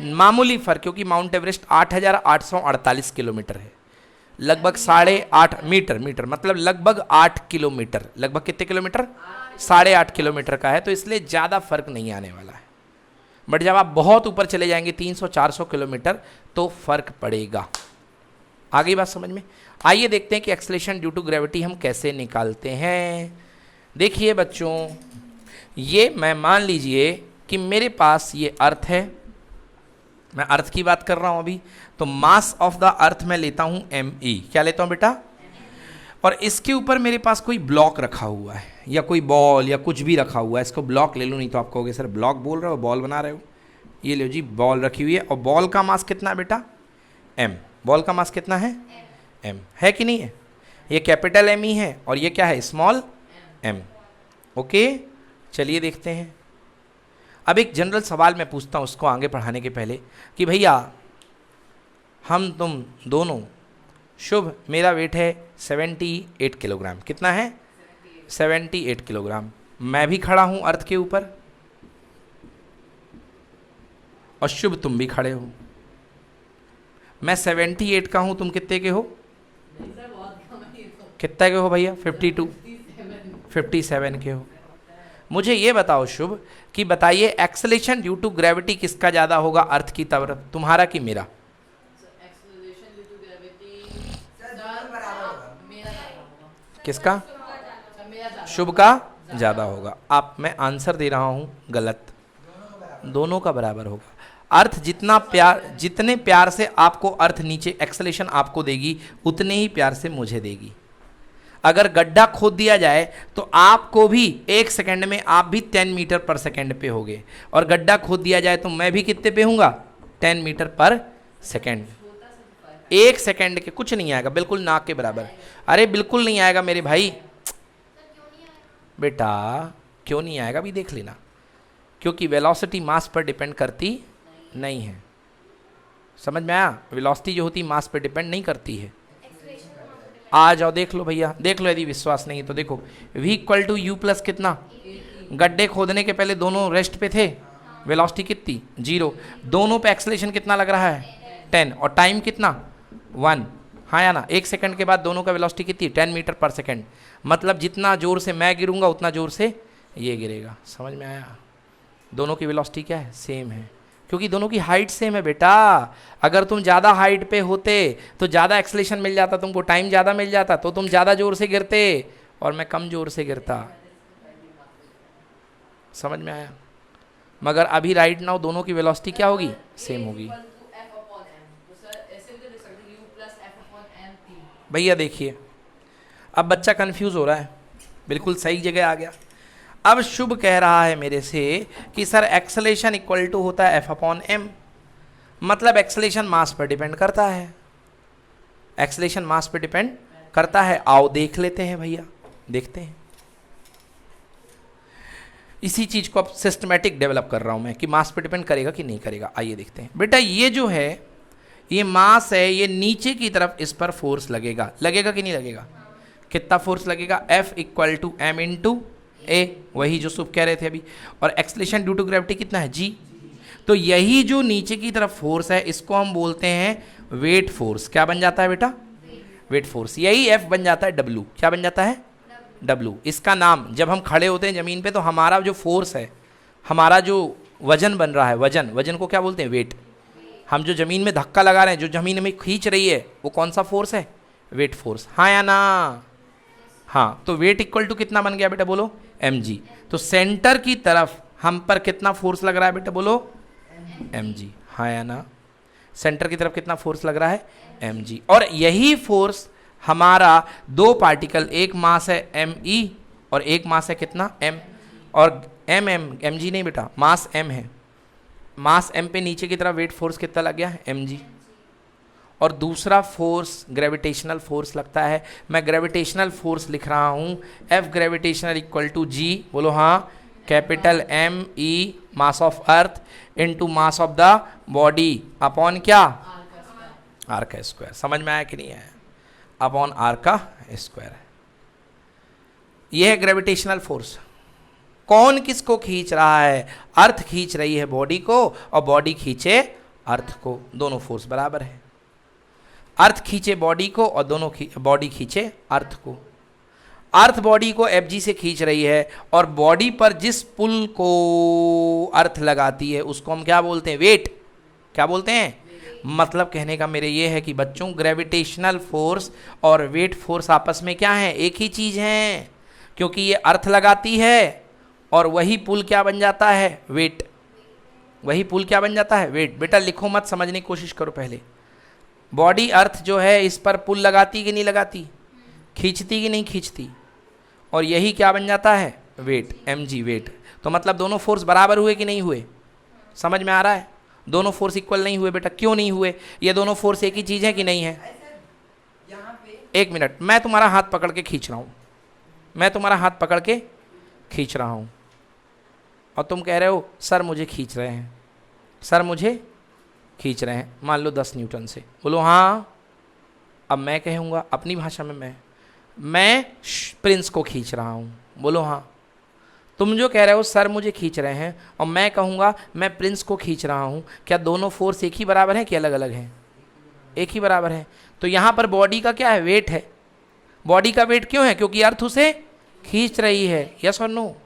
मामूली फर्क, क्योंकि माउंट एवरेस्ट 8,848 किलोमीटर है, लगभग 8.5 मीटर मतलब लगभग 8 किलोमीटर। लगभग कितने किलोमीटर? 8.5 किलोमीटर का है, तो इसलिए ज्यादा फर्क नहीं आने वाला है। बट जब आप बहुत ऊपर चले जाएंगे 300-400 किलोमीटर तो फर्क पड़ेगा। आ गई बात समझ में? आइए देखते हैं कि एक्सेलरेशन ड्यू टू ग्रेविटी हम कैसे निकालते हैं। देखिए बच्चों, ये मैं मान लीजिए कि मेरे पास ये अर्थ है, मैं अर्थ की बात कर रहा हूं अभी, तो मास ऑफ द अर्थ मैं लेता हूं me। क्या लेता हूं बेटा? और इसके ऊपर मेरे पास कोई ब्लॉक रखा हुआ है या कोई बॉल या कुछ भी रखा हुआ है, इसको ब्लॉक ले लो, नहीं तो आप कहोगे सर ब्लॉक बोल रहे हो, बॉल बना रहे हो। ये लो जी, बॉल रखी हुई है और बॉल का मास कितना है बेटा? m। बॉल का मास कितना है? m है कि नहीं है? ये कैपिटल M ही है और ये क्या है? Small m। ओके, चलिए देखते हैं। अब एक जनरल सवाल मैं पूछता हूँ उसको आगे पढ़ाने के पहले कि भैया हम तुम दोनों, शुभ मेरा वेट है 78 किलोग्राम, कितना है? 78 किलोग्राम। मैं भी खड़ा हूँ अर्थ के ऊपर और शुभ तुम भी खड़े हो। मैं 78 का हूँ, तुम कितने के हो? कितने के हो भैया? 52, 57 के हो। मुझे ये बताओ शुभ कि बताइए एक्सेलरेशन ड्यू टू ग्रेविटी किसका ज़्यादा होगा अर्थ की तरफ, तुम्हारा कि मेरा? किसका? शुभ का ज़्यादा होगा। आप, मैं आंसर दे रहा हूँ गलत, दोनों का बराबर होगा। अर्थ जितना प्यार, जितने प्यार से आपको अर्थ नीचे एक्सेलरेशन आपको देगी उतने ही प्यार से मुझे देगी। अगर गड्ढा खोद दिया जाए तो आपको भी 1 सेकंड में आप भी 10 मीटर पर सेकंड पे होगे, और गड्ढा खोद दिया जाए तो मैं भी कितने पे हूँगा? 10 मीटर पर सेकंड। 1 सेकंड के कुछ नहीं आएगा, बिल्कुल नाक के बराबर। अरे बिल्कुल नहीं आएगा मेरे भाई। बेटा क्यों नहीं आएगा भी देख लेना, क्योंकि वेलोसिटी मास पर डिपेंड करती नहीं है। समझ में आया? वेलोसिटी जो होती मास पर डिपेंड नहीं करती है। आ जाओ देख लो भैया, देख लो, यदि विश्वास नहीं तो देखो। v equal to u plus कितना? गड्ढे खोदने के पहले दोनों रेस्ट पे थे, वेलोसिटी कितनी? 0। दोनों पे एक्सेलरेशन कितना लग रहा है? 10। और टाइम कितना? 1। हाँ या ना? 1 सेकंड के बाद दोनों का वेलोसिटी कितनी? 10 मीटर पर सेकंड। मतलब जितना जोर से मैं गिरूंगा उतना जोर से ये गिरेगा। समझ में आया? दोनों की वेलोसिटी क्या है? सेम है, क्योंकि दोनों की हाइट सेम है बेटा। अगर तुम ज़्यादा हाइट पे होते तो ज़्यादा एक्सेलरेशन मिल जाता, तुमको टाइम ज़्यादा मिल जाता, तो तुम ज़्यादा जोर से गिरते और मैं कम जोर से गिरता। समझ में आया? मगर अभी राइट नाउ दोनों की वेलोसिटी क्या होगी? सेम होगी। भैया देखिए, अब बच्चा कंफ्यूज हो रहा है, बिल्कुल सही जगह आ गया। अब शुभ कह रहा है मेरे से कि सर एक्सेलरेशन इक्वल टू होता है F/m, मतलब एक्सेलरेशन मास पर डिपेंड करता है। एक्सेलरेशन मास पर डिपेंड करता है। आओ देख लेते हैं भैया, देखते हैं। इसी चीज को अब सिस्टमैटिक डेवलप कर रहा हूं मैं कि मास पर डिपेंड करेगा कि नहीं करेगा। आइए देखते हैं। बेटा ये जो है, ये मास है, ये नीचे की तरफ इस पर फोर्स लगेगा, लगेगा कि नहीं लगेगा? कितना फोर्स लगेगा? F equal to m into A, वही जो शुभ कह रहे थे अभी। और एक्सेलरेशन ड्यू टू ग्रेविटी कितना है? g। तो यही जो नीचे की तरफ फोर्स है इसको हम बोलते हैं वेट फोर्स। क्या बन जाता है बेटा? Weight force. यही F बन जाता है W। क्या बन जाता है? W। इसका नाम, जब हम खड़े होते हैं जमीन पे तो हमारा जो फोर्स है, हमारा जो वजन बन रहा है, वजन, वजन को क्या बोलते हैं? वेट। हम जो जमीन में धक्का लगा रहे हैं, जो जमीन में खींच रही है, वो कौन सा फोर्स है? Weight force. हाँ या ना? हाँ। तो वेट इक्वल टू कितना बन गया बेटा? बोलो mg। तो सेंटर की तरफ हम पर कितना फोर्स लग रहा है बेटा? बोलो mg। हाँ या ना? सेंटर की तरफ कितना फोर्स लग रहा है? mg। और यही फोर्स हमारा दो पार्टिकल, एक मास है me और एक मास है कितना? m। और mg नहीं बेटा, मास m है। मास m पे नीचे की तरफ वेट फोर्स कितना लग गया? mg। और दूसरा फोर्स ग्रेविटेशनल फोर्स लगता है। मैं ग्रेविटेशनल फोर्स लिख रहा हूँ F gravitational equal to G। बोलो हाँ। Capital M E mass of earth into mass of the body upon क्या? आर का स्क्वायर। समझ में आया कि नहीं आया? अपॉन आर का स्क्वायर। यह है ग्रेविटेशनल फोर्स। कौन किसको खींच रहा है? अर्थ खींच रही है बॉडी को और बॉडी खींचे अर्थ को। दोनों फोर्स बराबर है। अर्थ खींचे बॉडी को और दोनों बॉडी खींचे अर्थ को। अर्थ बॉडी को एफजी से खींच रही है और बॉडी पर जिस पुल को अर्थ लगाती है उसको हम क्या बोलते हैं? वेट। क्या बोलते हैं? मतलब कहने का मेरे ये है कि बच्चों ग्रेविटेशनल फोर्स और वेट फोर्स आपस में क्या है? एक ही चीज है, क्योंकि ये अर्थ लगाती है और वही पुल क्या बन जाता है? वेट। वही पुल क्या बन जाता है? वेट। बेटा लिखो मत, समझने की कोशिश करो पहले। बॉडी अर्थ जो है इस पर पुल लगाती कि नहीं लगाती? खींचती कि नहीं खींचती? और यही क्या बन जाता है? Weight, mg weight. तो मतलब दोनों फोर्स बराबर हुए कि नहीं हुए? समझ में आ रहा है? दोनों फोर्स इक्वल नहीं हुए बेटा। क्यों नहीं हुए? ये दोनों फोर्स एक ही चीज है कि नहीं है? एक मिनट, मैं तुम्हारा हाथ पकड़ के खींच रहा हूं, मैं तुम्हारा हाथ पकड़ के खींच रहा हूं और तुम कह रहे हो सर मुझे खींच रहे हैं, सर मुझे खींच रहे हैं, मान लो 10 न्यूटन से। बोलो हाँ। अब मैं कहूँगा अपनी भाषा में, मैं प्रिंस को खींच रहा हूँ। बोलो हाँ। तुम जो कह रहे हो सर मुझे खींच रहे हैं और मैं कहूँगा मैं प्रिंस को खींच रहा हूँ, क्या दोनों फोर्स एक ही बराबर हैं कि अलग अलग हैं? एक ही बराबर है। तो यहाँ पर बॉडी का क्या है? वेट है। बॉडी का वेट क्यों है? क्योंकि अर्थ उसे खींच रही है। यस और नो?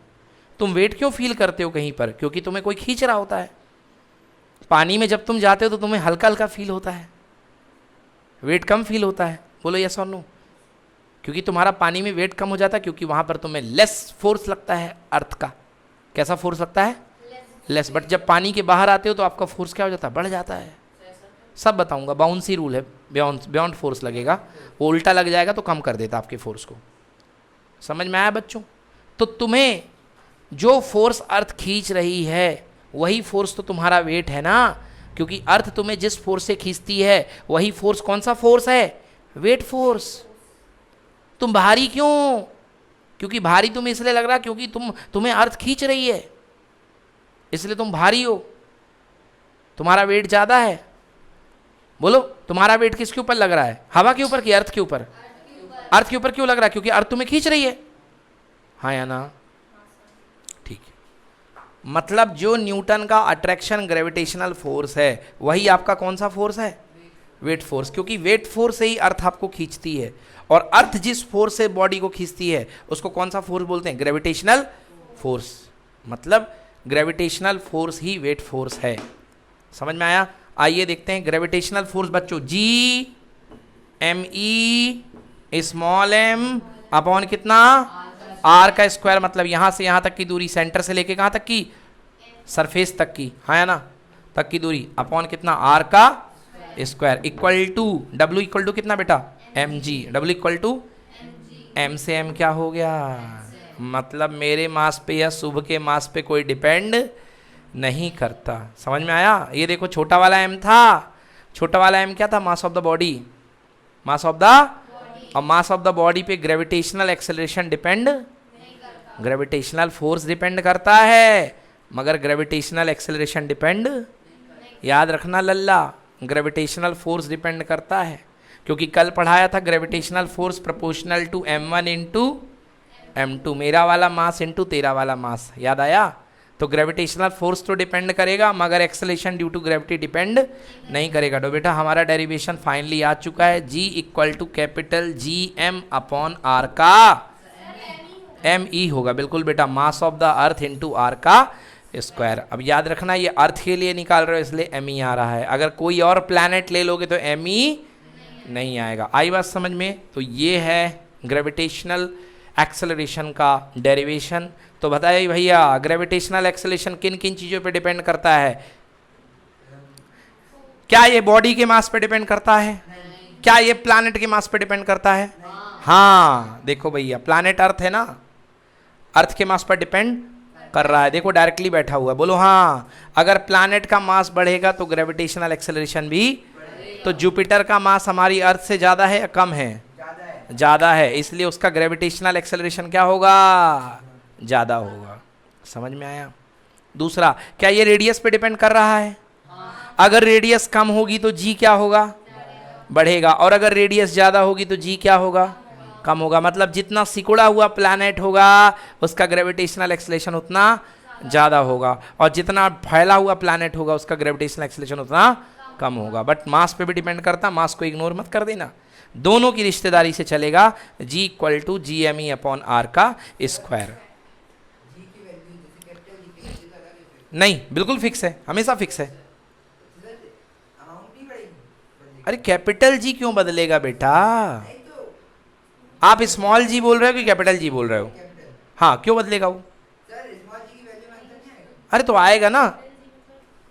तुम वेट क्यों फील करते हो कहीं पर? क्योंकि तुम्हें कोई खींच रहा होता है। पानी में जब तुम जाते हो तो तुम्हें हल्का हल्का फील होता है, वेट कम फील होता है। बोलो यस और नो? क्योंकि तुम्हारा पानी में वेट कम हो जाता है, क्योंकि वहां पर तुम्हें लेस फोर्स लगता है अर्थ का। कैसा फोर्स लगता है? लेस। बट जब पानी के बाहर आते हो तो आपका फोर्स क्या हो जाता है? बढ़ जाता है। सब बताऊंगा, बाउंसी रूल है, बियॉन्ड फोर्स लगेगा, वो उल्टा लग जाएगा तो कम कर देता आपके फोर्स को। समझ में आया बच्चों? तो तुम्हें जो फोर्स अर्थ खींच रही है वही फोर्स तो तुम्हारा वेट है ना, क्योंकि अर्थ तुम्हें जिस फोर्स से खींचती है वही फोर्स कौन सा फोर्स है? Weight force. तुम भारी क्यों? क्योंकि भारी तुम्हें इसलिए लग रहा क्योंकि तुम्हें अर्थ खींच रही है, इसलिए तुम भारी हो, तुम्हारा वेट ज्यादा है। बोलो तुम्हारा वेट किसके ऊपर लग रहा है? हवा के ऊपर कि अर्थ के ऊपर? अर्थ के ऊपर क्यों लग रहा है? क्योंकि अर्थ तुम्हें खींच रही है। हाँ या ना? ठीक है। मतलब जो न्यूटन का अट्रैक्शन ग्रेविटेशनल फोर्स है वही आपका कौन सा फोर्स है? Weight force. क्योंकि वेट फोर्स से ही अर्थ आपको खींचती है और अर्थ जिस फोर्स से बॉडी को खींचती है उसको कौन सा फोर्स बोलते हैं? Gravitational force. मतलब ग्रेविटेशनल फोर्स ही वेट फोर्स है। समझ में आया? आइए देखते हैं ग्रेविटेशनल फोर्स बच्चों। G M E small M upon कितना? आर का स्क्वायर। मतलब यहां से यहां तक की दूरी, सेंटर से लेके कहां तक की? सरफेस तक की, हाँ या ना? तक की दूरी अपॉन कितना? आर का square equal to W equal to कितना बेटा? M G. W equal to M से एम क्या हो गया? मतलब मेरे मास पे या शुभ के मास पे कोई डिपेंड नहीं करता। समझ में आया? ये देखो छोटा वाला एम था, छोटा वाला एम क्या था? मास of the body, mass of the, और मास ऑफ द बॉडी पे gravitational acceleration depend, gravitational force depend करता है, मगर ग्रेविटेशनल एक्सेलरेशन डिपेंड, याद रखना लल्ला, ग्रेविटेशनल फोर्स डिपेंड करता है। क्योंकि कल पढ़ाया था gravitational force proportional to m1 into m2, मेरा वाला मास इंटू तेरा वाला मास, याद आया? तो ग्रेविटेशनल फोर्स तो डिपेंड करेगा मगर acceleration due to gravity depend नहीं करेगा। तो बेटा हमारा डेरिवेशन फाइनली आ चुका है, G equal to capital G M upon R का एम ई होगा। बिल्कुल बेटा, mass of the earth into R का स्क्वायर। अब याद रखना ये अर्थ के लिए निकाल रहे हो इसलिए एम ई आ रहा है, अगर कोई और प्लैनेट ले लोगे तो एम ई नहीं आएगा। आई बात समझ में? तो ये है ग्रेविटेशनल एक्सेलरेशन का डेरिवेशन। तो बताइए भैया ग्रेविटेशनल एक्सेलरेशन किन किन चीज़ों पे डिपेंड करता है? क्या ये बॉडी के मास पे डिपेंड करता है? क्या ये प्लैनेट के मास पे डिपेंड करता है? हाँ देखो भैया, प्लैनेट अर्थ है ना, अर्थ के मास पर डिपेंड कर रहा है। देखो डायरेक्टली बैठा हुआ है। बोलो हाँ। अगर प्लैनेट का मास बढ़ेगा तो ग्रेविटेशनल एक्सेलरेशन भी, तो जुपिटर का मास हमारी अर्थ से ज़्यादा है या कम है? ज़्यादा है, इसलिए उसका ग्रेविटेशनल एक्सेलरेशन क्या होगा? ज़्यादा होगा। समझ में आया? दूसरा, क्या ये रेडियस पे डिपेंड कर रहा है? अगर रेडियस कम होगी तो जी क्या होगा? बढ़ेगा, और अगर रेडियस ज़्यादा होगी तो जी क्या होगा? कम होगा। मतलब जितना सिकुड़ा हुआ प्लैनेट होगा उसका ग्रेविटेशनल एक्सेलरेशन उतना ज़्यादा होगा, और जितना फैला हुआ प्लैनेट होगा उसका ग्रेविटेशनल एक्सेलरेशन उतना कम होगा। बट मास पे भी डिपेंड करता, मास को इग्नोर मत कर देना। दोनों की रिश्तेदारी से चलेगा, G equal to G M E upon R का स्क्वायर। नहीं, बिल्कुल फिक्स है, हमेशा फिक्स है। अरे कैपिटल जी क्यों बदलेगा बेटा? आप स्मॉल जी बोल रहे हो कि कैपिटल जी बोल रहे हो? हाँ, क्यों बदलेगा वो? अरे तो आएगा ना,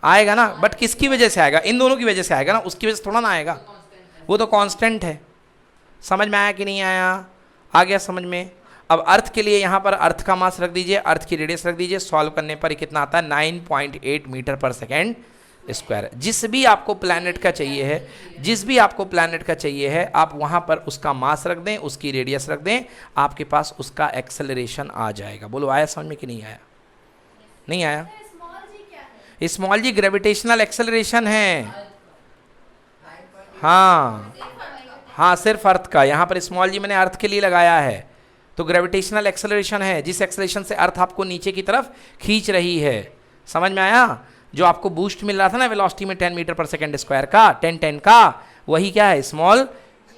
आएगा ना, बट किसकी वजह से आएगा? इन दोनों की वजह से आएगा ना, उसकी वजह से थोड़ा ना आएगा। वो तो कांस्टेंट है। समझ में आया कि नहीं आया? आ गया समझ में? अब अर्थ के लिए यहाँ पर अर्थ का मास रख दीजिए, अर्थ की रेडियस रख दीजिए, सॉल्व करने पर कितना आता है? 9.8 मीटर पर सेकेंड स्क्वायर। जिस भी आपको प्लैनेट का चाहिए है, जिस भी आपको प्लैनेट का चाहिए है, आप वहाँ पर उसका मास रख दें, उसकी रेडियस रख दें, आपके पास उसका एक्सेलरेशन आ जाएगा। बोलो आया समझ में कि नहीं आया? नहीं आया? स्मॉल जी ग्रेविटेशनल एक्सेलरेशन है। हाँ हाँ, सिर्फ अर्थ का। यहाँ पर स्मॉल जी मैंने अर्थ के लिए लगाया है, तो ग्रेविटेशनल एक्सेलरेशन है, जिस एक्सेलरेशन से अर्थ आपको नीचे की तरफ खींच रही है। समझ में आया? जो आपको बूस्ट मिल रहा था ना वेलोसिटी में 10 मीटर पर सेकेंड स्क्वायर का, 10 का, वही क्या है? स्मॉल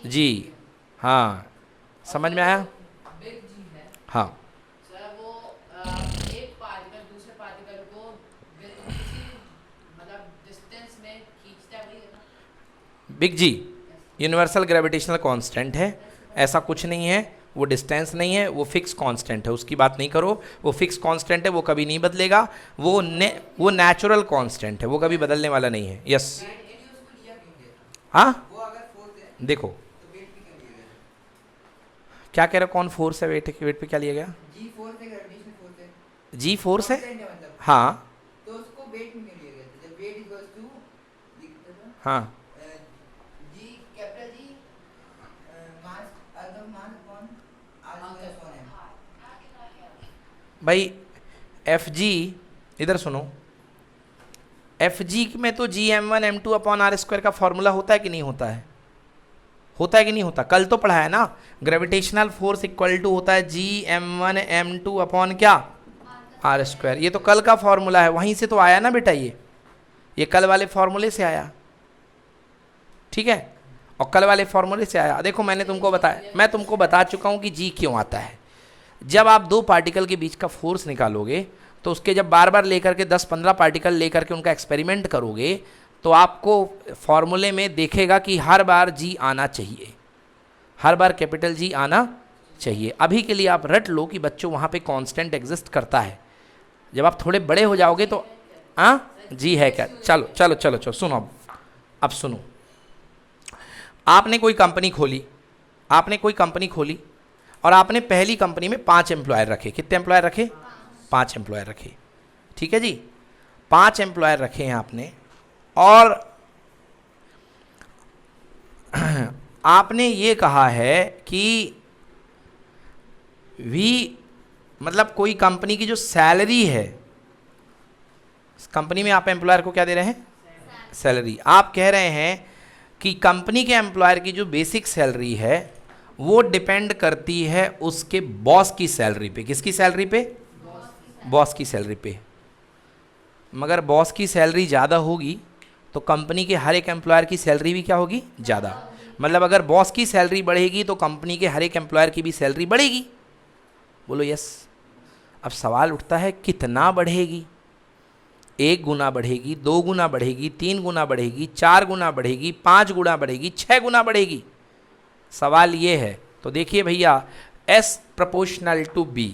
जी। हाँ, समझ में आया? हाँ, बिग जी यूनिवर्सल ग्रेविटेशनल कांस्टेंट है, ऐसा कुछ नहीं है। वो डिस्टेंस नहीं है, वो फिक्स कांस्टेंट है, उसकी बात नहीं करो। वो फिक्स कांस्टेंट है, वो कभी नहीं बदलेगा। वो नेचुरल कांस्टेंट है, वो कभी बदलने वाला नहीं है। यस, हाँ देखो क्या कह रहे हो? कौन फोर्स है? वेट पे क्या लिया गया? जी फोर्स है। हाँ हाँ, भाई एफ जी, इधर सुनो, एफ जी में तो G M one M two upon R square का फॉर्मूला होता है कि नहीं होता है? होता है कि नहीं होता? कल तो पढ़ा है ना, ग्रेविटेशनल फोर्स इक्वल टू होता है G M one M two upon क्या? R square. ये तो कल का फॉर्मूला है, वहीं से तो आया ना बेटा, ये कल वाले फॉर्मूले से आया, ठीक है? और कल वाले फॉर्मूले से आया। देखो मैंने तुमको बताया, मैं तुमको बता चुका हूँ कि जी क्यों आता है। जब आप दो पार्टिकल के बीच का फोर्स निकालोगे, तो उसके जब बार बार लेकर के 10-15 पार्टिकल लेकर के उनका एक्सपेरिमेंट करोगे, तो आपको फॉर्मूले में देखेगा कि हर बार जी आना चाहिए, हर बार कैपिटल जी आना चाहिए। अभी के लिए आप रट लो कि बच्चों वहाँ पे कांस्टेंट एग्जिस्ट करता है। जब आप थोड़े बड़े हो जाओगे तो जी है क्या? चलो चलो चलो चलो सुनो, अब सुनो। आपने कोई कंपनी खोली, और आपने पहली कंपनी में 5 एम्प्लॉयर रखे। कितने एम्प्लॉयर रखे? 5 एम्प्लॉयर रखे, ठीक है जी। 5 एम्प्लॉयर रखे हैं आपने, और आपने ये कहा है कि मतलब कोई कंपनी की जो सैलरी है, कंपनी में आप एम्प्लॉयर को क्या दे रहे हैं? सैलरी। आप कह रहे हैं कि कंपनी के एम्प्लॉयर की जो बेसिक सैलरी है वो डिपेंड करती है उसके बॉस की सैलरी पे। किसकी सैलरी पे? बॉस की सैलरी पे। मगर बॉस की सैलरी ज़्यादा होगी तो कंपनी के हर एक एम्प्लॉयर की सैलरी भी क्या होगी? ज़्यादा। मतलब अगर बॉस की सैलरी बढ़ेगी तो कंपनी के हर एक एम्प्लॉयर की भी सैलरी बढ़ेगी। बोलो यस। अब सवाल उठता है कितना बढ़ेगी? 1 गुना बढ़ेगी, 2 गुना बढ़ेगी, 3 गुना बढ़ेगी, 4 गुना बढ़ेगी, 5 गुना बढ़ेगी, 6 गुना बढ़ेगी? सवाल ये है। तो देखिए भैया, S proportional to B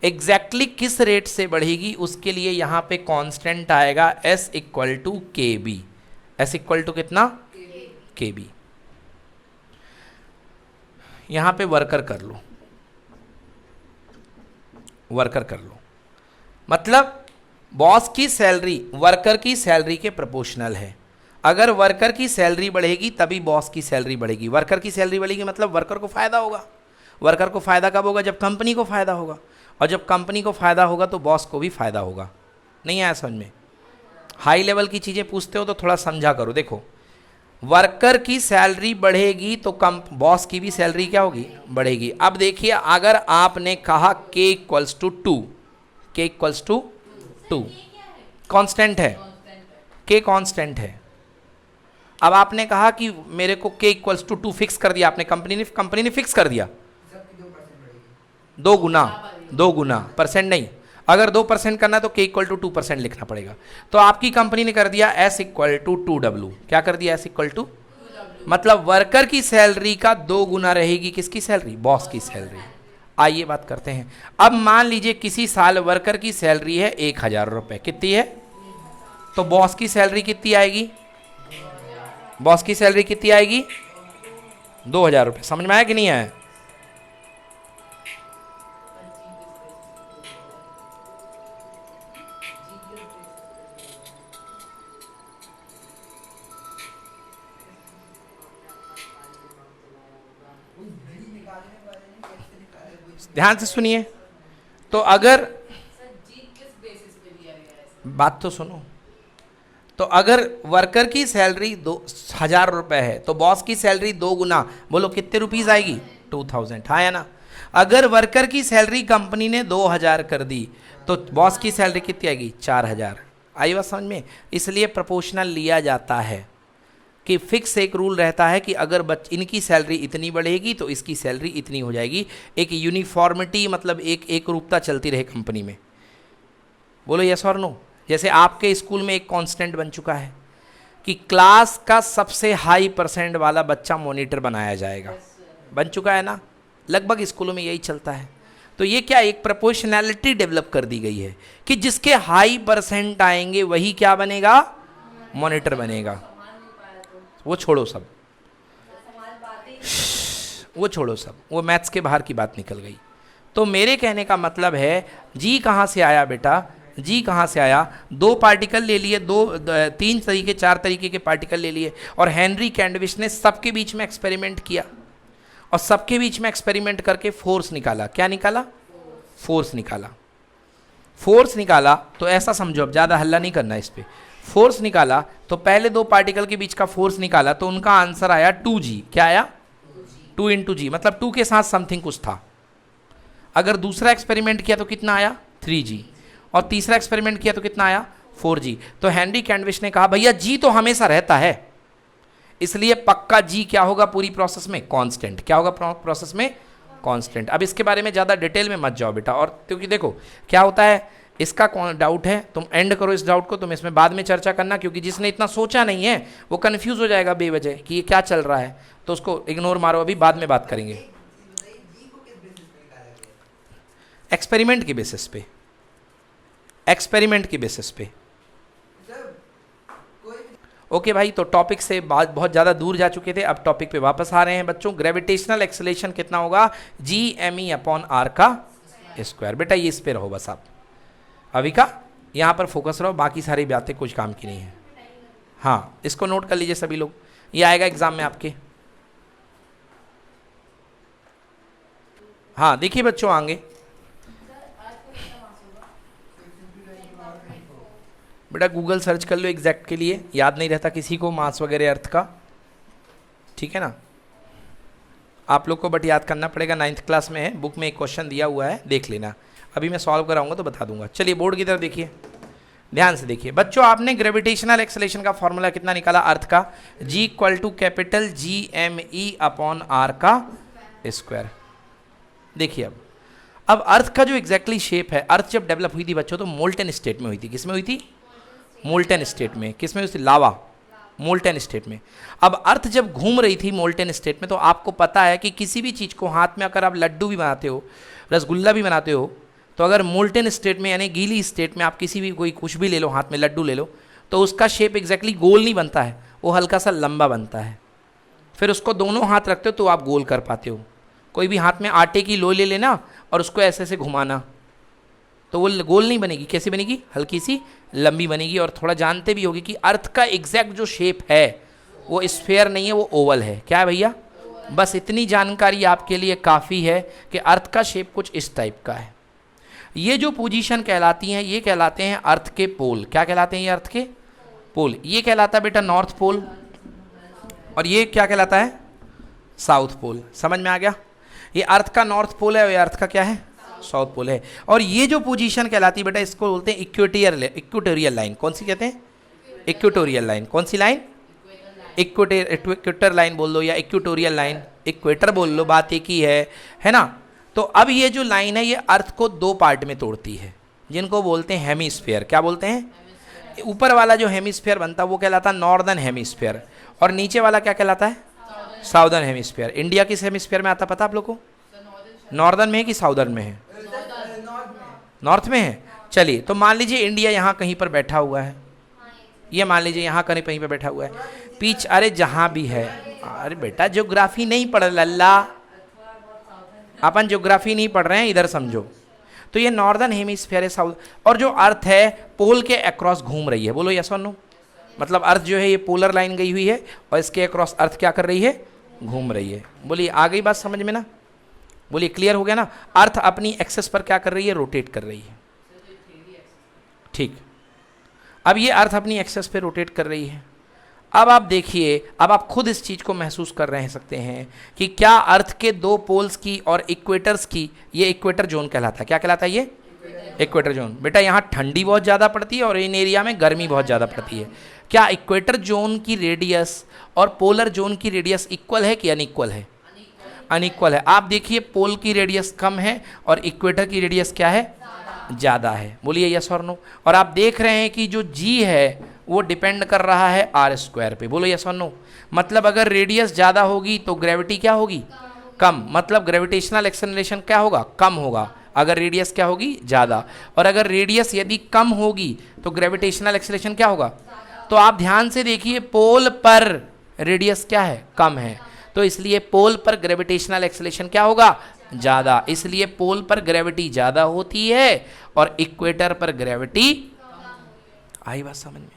exactly किस रेट से बढ़ेगी उसके लिए यहाँ पे कांस्टेंट आएगा S equal to K B. S equal to कितना? K B. यहाँ पे वर्कर कर लो, मतलब बॉस की सैलरी वर्कर की सैलरी के प्रोपोर्शनल है। अगर वर्कर की सैलरी बढ़ेगी तभी बॉस की सैलरी बढ़ेगी। वर्कर की सैलरी बढ़ेगी मतलब वर्कर को फ़ायदा होगा। वर्कर को फ़ायदा कब होगा? जब कंपनी को फ़ायदा होगा, और जब कंपनी को फ़ायदा होगा तो बॉस को भी फ़ायदा होगा। नहीं आया समझ में? हाई लेवल की चीज़ें पूछते हो तो थोड़ा समझा करो। देखो, वर्कर की सैलरी बढ़ेगी तो बॉस की भी सैलरी क्या होगी? बढ़ेगी। अब देखिए, अगर आपने कहा K equals to 2, K equals to 2 constant है, K कांस्टेंट है, अब आपने कहा कि मेरे को k इक्वल्स टू 2 फिक्स कर दिया आपने, कंपनी ने फिक्स कर दिया 2 गुना परसेंट नहीं, अगर 2% करना तो k इक्वल टू 2% लिखना पड़ेगा। तो आपकी कंपनी ने कर दिया s इक्वल टू 2w, क्या कर दिया s इक्वल टू, मतलब वर्कर की सैलरी का 2 गुना रहेगी किसकी सैलरी, बॉस की सैलरी। आइए बात करते हैं। अब मान लीजिए किसी साल वर्कर की सैलरी है 1000 रुपये, कितनी है, तो बॉस की सैलरी कितनी आएगी, बॉस की सैलरी कितनी आएगी 2000 रुपये। समझ में आया कि नहीं आया? ध्यान से सुनिए। तो अगर बात तो सुनो, तो अगर वर्कर की सैलरी 2000 रुपये है तो बॉस की सैलरी 2 गुना, बोलो कितने रुपीस आएगी 2000, हाँ या ना। अगर वर्कर की सैलरी कंपनी ने 2000 कर दी तो बॉस की सैलरी कितनी आएगी 4000। आई बात समझ में? इसलिए प्रोपोर्शनल लिया जाता है कि फिक्स एक रूल रहता है कि अगर इनकी सैलरी इतनी बढ़ेगी तो इसकी सैलरी इतनी हो जाएगी। एक यूनिफॉर्मिटी मतलब एक रूपता चलती रहे कंपनी में। बोलो यस और नो। जैसे आपके स्कूल में एक कांस्टेंट बन चुका है कि क्लास का सबसे हाई परसेंट वाला बच्चा मॉनिटर बनाया जाएगा, बन चुका है ना, लगभग स्कूलों में यही चलता है। तो ये क्या, एक प्रोपोर्शनैलिटी डेवलप कर दी गई है कि जिसके हाई परसेंट आएंगे वही क्या बनेगा, मॉनिटर बनेगा। वो छोड़ो सब, वो छोड़ो सब, वो मैथ्स के बाहर की बात निकल गई। तो मेरे कहने का मतलब है जी कहाँ से आया बेटा, जी कहाँ से आया, 2 पार्टिकल ले लिए, 3 तरीके 4 तरीके के पार्टिकल ले लिए और हेनरी कैंडविच ने सबके बीच में एक्सपेरिमेंट किया और सबके बीच में एक्सपेरिमेंट करके फोर्स निकाला। क्या निकाला, फोर्स निकाला। फोर्स निकाला तो ऐसा समझो, अब ज़्यादा हल्ला नहीं करना इस पर। फोर्स निकाला तो पहले 2 पार्टिकल के बीच का फोर्स निकाला तो उनका आंसर आया 2g। क्या आया, 2 × g, मतलब 2 के साथ समथिंग कुछ था। अगर दूसरा एक्सपेरिमेंट किया तो कितना आया 3g, और तीसरा एक्सपेरिमेंट किया तो कितना आया 4g। तो हेनरी कैंडविच ने कहा भैया जी तो हमेशा रहता है, इसलिए पक्का जी क्या होगा पूरी प्रोसेस में, कांस्टेंट। क्या होगा प्रोसेस में, कांस्टेंट। अब इसके बारे में ज़्यादा डिटेल में मत जाओ बेटा, और क्योंकि देखो क्या होता है, इसका कौन डाउट है तुम एंड करो इस डाउट को, तुम इसमें बाद में चर्चा करना, क्योंकि जिसने इतना सोचा नहीं है वो कंफ्यूज हो जाएगा बेवजह कि ये क्या चल रहा है, तो उसको इग्नोर मारो, अभी बाद में बात करेंगे। एक्सपेरिमेंट के बेसिस पे, एक्सपेरिमेंट के बेसिस पे। ओके भाई, तो टॉपिक से बात बहुत ज़्यादा दूर जा चुके थे, अब टॉपिक पे वापस आ रहे हैं बच्चों। ग्रेविटेशनल एक्सेलरेशन कितना होगा, Gme/r का स्क्वायर। बेटा ये इस पे रहो बस, आप अभी का यहाँ पर फोकस रहो, बाकी सारी बातें कुछ काम की नहीं है। हाँ इसको नोट कर लीजिए सभी लोग, ये आएगा एग्जाम में आपके। हाँ देखिए बच्चों आगे, बेटा गूगल सर्च कर लो एग्जैक्ट के लिए, याद नहीं रहता किसी को मास वगैरह अर्थ का, ठीक है ना। आप लोग को बट याद करना पड़ेगा, 9th क्लास में है, बुक में एक क्वेश्चन दिया हुआ है, देख लेना। अभी मैं सॉल्व कराऊंगा तो बता दूंगा। चलिए बोर्ड की तरफ देखिए, ध्यान से देखिए बच्चों। आपने ग्रेविटेशनल एक्सेलरेशन का फॉर्मूला कितना निकाला अर्थ का, G = Gme/r का स्क्वायर। देखिए अब अर्थ का जो एग्जैक्टली शेप है, अर्थ जब डेवलप हुई थी बच्चों तो मोल्टेन स्टेट में हुई थी। किस में हुई थी, मोल्टेन स्टेट में। किस में हुई थी, लावा, मोल्टेन स्टेट में। अब अर्थ जब घूम रही थी मोल्टेन स्टेट में, तो आपको पता है कि किसी भी चीज़ को हाथ में अगर आप लड्डू भी बनाते हो, रसगुल्ला भी बनाते हो, तो अगर मोल्टेन स्टेट में यानी गीली स्टेट में आप किसी भी कोई कुछ भी ले लो, हाथ में लड्डू ले लो, तो उसका शेप एग्जैक्टली गोल नहीं बनता है, वो हल्का सा लंबा बनता है। फिर उसको दोनों हाथ रखते हो तो आप गोल कर पाते हो। कोई भी हाथ में आटे की लोई ले लेना और उसको ऐसे ऐसे घुमाना, तो वो गोल नहीं बनेगी, कैसी बनेगी, हल्की सी लंबी बनेगी। और थोड़ा जानते भी होगी कि अर्थ का एग्जैक्ट जो शेप है वो स्फेयर नहीं है, वो ओवल है। क्या है भैया, बस इतनी जानकारी आपके लिए काफ़ी है कि अर्थ का शेप कुछ इस टाइप का है। ये जो पोजीशन कहलाती हैं ये कहलाते हैं अर्थ के पोल। क्या कहलाते हैं ये, अर्थ के पोल। ये कहलाता है बेटा नॉर्थ पोल, और ये क्या कहलाता है, साउथ पोल। समझ में आ गया, ये अर्थ का नॉर्थ पोल है और ये अर्थ का क्या है, साउथ पोल है। और ये जो पोजीशन कहलाती है बेटा, इसको बोलते हैं इक्वेटोरियल लाइन। कौन सी कहते हैं, इक्वेटोरियल लाइन। कौन सी लाइन, इक्वेटर लाइन बोल लो या इक्वेटोरियल लाइन, इक्वेटर बोल लो, बात एक ही है ना। तो अब ये जो लाइन है ये अर्थ को दो पार्ट में तोड़ती है, जिनको बोलते हैं हेमिस्फीयर। क्या बोलते हैं? ऊपर वाला जो हेमिस्फीयर बनता है वो कहलाता है नॉर्दर्न हेमिस्फीयर, और नीचे वाला क्या कहलाता है? Southern hemisphere. इंडिया किस हेमिस्फीयर में आता पता आप लोग को? नॉर्दर्न में है कि साउदर्न में है? नॉर्थ में है। चलिए, तो मान लीजिए इंडिया यहाँ कहीं पर बैठा हुआ है, ये मान लीजिए यहाँ कहीं पर बैठा हुआ है, पीछ अरे जहाँ भी है, अरे बेटा ज्योग्राफी नहीं पढ़ लल्ला, अपन ज्योग्राफी नहीं पढ़ रहे हैं, इधर समझो। तो ये नॉर्दर्न हेमिस्फीयर है, साउथ, और जो अर्थ है पोल के अक्रॉस घूम रही है। बोलो यस और नो। मतलब अर्थ जो है ये पोलर लाइन गई हुई है और इसके अक्रॉस अर्थ क्या कर रही है? घूम रही है। बोलिए आ गई बात समझ में ना? बोलिए क्लियर हो गया ना? अर्थ अपनी एक्सेस पर क्या कर रही है? रोटेट कर रही है। ठीक, अब ये अर्थ अपनी एक्सेस पे रोटेट कर रही है। अब आप देखिए, अब आप खुद इस चीज को महसूस कर रहे सकते हैं कि क्या अर्थ के दो पोल्स की और इक्वेटर्स की, ये इक्वेटर जोन कहलाता है। क्या कहलाता है ये? Equator zone. बेटा यहाँ ठंडी बहुत ज़्यादा पड़ती है और इन एरिया में गर्मी बहुत ज़्यादा पड़ती है। क्या इक्वेटर जोन की रेडियस और पोलर जोन की रेडियस इक्वल है कि अनइक्वल है? अनइक्वल है। आप देखिए पोल की रेडियस कम है और इक्वेटर की रेडियस क्या है? ज़्यादा है। बोलिए यस और नो। और आप देख रहे हैं कि जो जी है वो डिपेंड कर रहा है आर स्क्वायर पे। बोलो यस और नो। मतलब अगर रेडियस ज़्यादा होगी तो ग्रेविटी क्या होगी? कम। मतलब ग्रेविटेशनल एक्सेलरेशन क्या होगा? कम होगा अगर रेडियस क्या होगी? ज़्यादा। और अगर रेडियस यदि कम होगी तो ग्रेविटेशनल एक्सेलरेशन क्या होगा? तो आप ध्यान से देखिए, पोल पर रेडियस क्या है? कम है, तो इसलिए पोल पर ग्रेविटेशनल एक्सेलरेशन क्या होगा? ज़्यादा। इसलिए पोल पर ग्रेविटी ज़्यादा होती है और इक्वेटर पर ग्रेविटी, आई बात समझ में?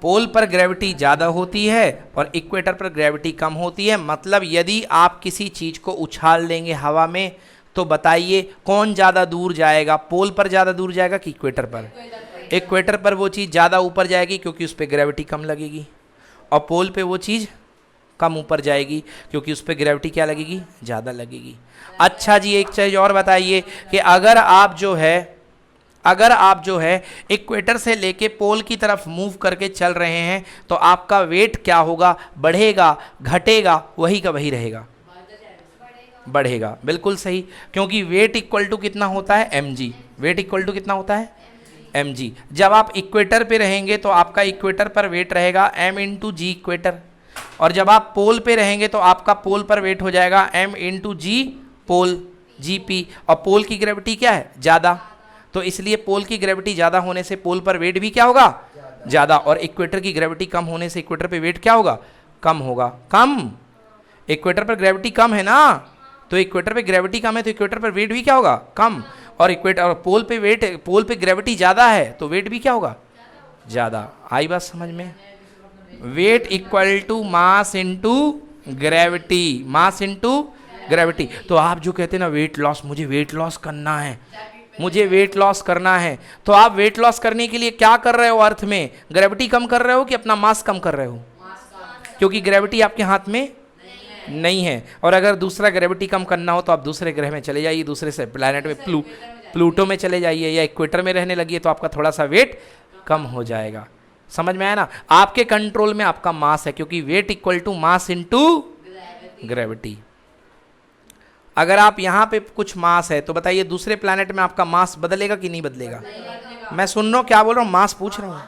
पोल पर ग्रेविटी ज़्यादा होती है और इक्वेटर पर ग्रेविटी कम होती है। मतलब यदि आप किसी चीज़ को उछाल देंगे हवा में तो बताइए कौन ज़्यादा दूर जाएगा? पोल पर ज़्यादा दूर जाएगा कि इक्वेटर पर? इक्वेटर पर वो चीज़ ज़्यादा ऊपर जाएगी क्योंकि उस पर ग्रेविटी कम लगेगी, और पोल पे वो चीज़ कम ऊपर जाएगी क्योंकि उस पर ग्रेविटी क्या लगेगी? ज़्यादा लगेगी। अच्छा जी, एक चीज़ और बताइए कि अगर आप जो है इक्वेटर से लेके पोल की तरफ मूव करके चल रहे हैं तो आपका वेट क्या होगा? बढ़ेगा, घटेगा, वही का वही रहेगा? बढ़ेगा। बिल्कुल सही, क्योंकि वेट इक्वल टू कितना होता है? mg। वेट इक्वल टू कितना होता है? mg। जब आप इक्वेटर पे रहेंगे तो आपका इक्वेटर पर वेट रहेगा m इंटू जी इक्वेटर, और जब आप पोल पे रहेंगे तो आपका पोल पर वेट हो जाएगा m इंटू जी पोल, gp। और पोल की ग्रेविटी क्या है? ज़्यादा, तो इसलिए पोल की ग्रेविटी ज़्यादा होने से पोल पर वेट भी क्या होगा? ज़्यादा। और इक्वेटर की ग्रेविटी कम होने से इक्वेटर पे वेट क्या होगा? कम होगा। कम, इक्वेटर पर ग्रेविटी कम है ना, तो इक्वेटर पे ग्रेविटी कम है तो इक्वेटर पर वेट भी क्या होगा? कम। और इक्वेटर और पोल पे ग्रेविटी ज़्यादा है तो वेट भी क्या होगा? ज़्यादा। आई बात समझ में? Weight equal to mass into gravity, mass into gravity. तो आप जो कहते हैं ना वेट लॉस, मुझे वेट लॉस करना है, मुझे वेट लॉस करना है, तो आप वेट लॉस करने के लिए क्या कर रहे हो? अर्थ में ग्रेविटी कम कर रहे हो कि अपना मास कम कर रहे हो? क्योंकि ग्रेविटी आपके हाथ में नहीं है। और अगर दूसरा ग्रेविटी कम करना हो तो आप दूसरे ग्रह में चले जाइए, दूसरे से प्लैनेट में, प्लूटो में चले जाइए, या इक्वेटर में रहने लगिए तो आपका थोड़ा सा वेट कम हो जाएगा। समझ में आया ना? आपके कंट्रोल में आपका मास है, क्योंकि weight equal to mass into gravity. अगर आप यहाँ पे कुछ मास है तो बताइए दूसरे प्लैनेट में आपका मास बदलेगा कि नहीं बदलेगा? मैं सुन रहा हूँ, क्या बोल रहा हूँ? मास पूछ रहा हूँ।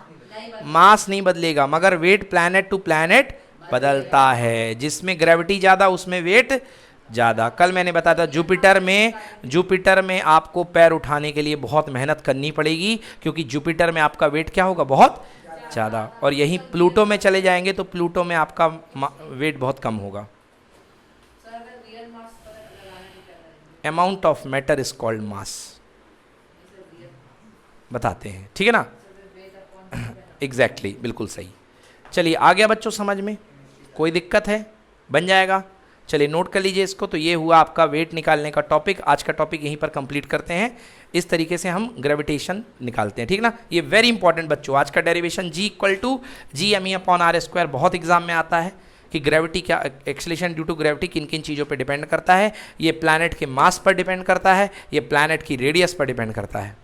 मास नहीं बदलेगा, मगर वेट प्लैनेट टू प्लैनेट बदलता है। जिसमें ग्रेविटी ज़्यादा उसमें वेट ज़्यादा। कल मैंने बताया था जुपिटर में आपको पैर उठाने के लिए बहुत मेहनत करनी पड़ेगी, क्योंकि जुपिटर में आपका वेट क्या होगा? बहुत ज़्यादा। और यहीं प्लूटो में चले जाएंगे तो प्लूटो में आपका वेट बहुत कम होगा। Amount of matter is called मास, बताते हैं, ठीक है ना? एग्जैक्टली, बिल्कुल सही। चलिए आ गया बच्चों समझ में? कोई दिक्कत है? बन जाएगा। चलिए नोट कर लीजिए इसको। तो ये हुआ आपका वेट निकालने का टॉपिक। आज का टॉपिक यहीं पर कंप्लीट करते हैं। इस तरीके से हम ग्रेविटेशन निकालते हैं, ठीक ना? ये वेरी इंपॉर्टेंट बच्चों, आज का derivation G equal to G_m/r²। बहुत एग्जाम में आता है कि ग्रेविटी क्या, एक्सेलरेशन ड्यू टू ग्रेविटी किन किन चीज़ों पे डिपेंड करता है। ये प्लैनेट के मास पर डिपेंड करता है, ये प्लैनेट की रेडियस पर डिपेंड करता है।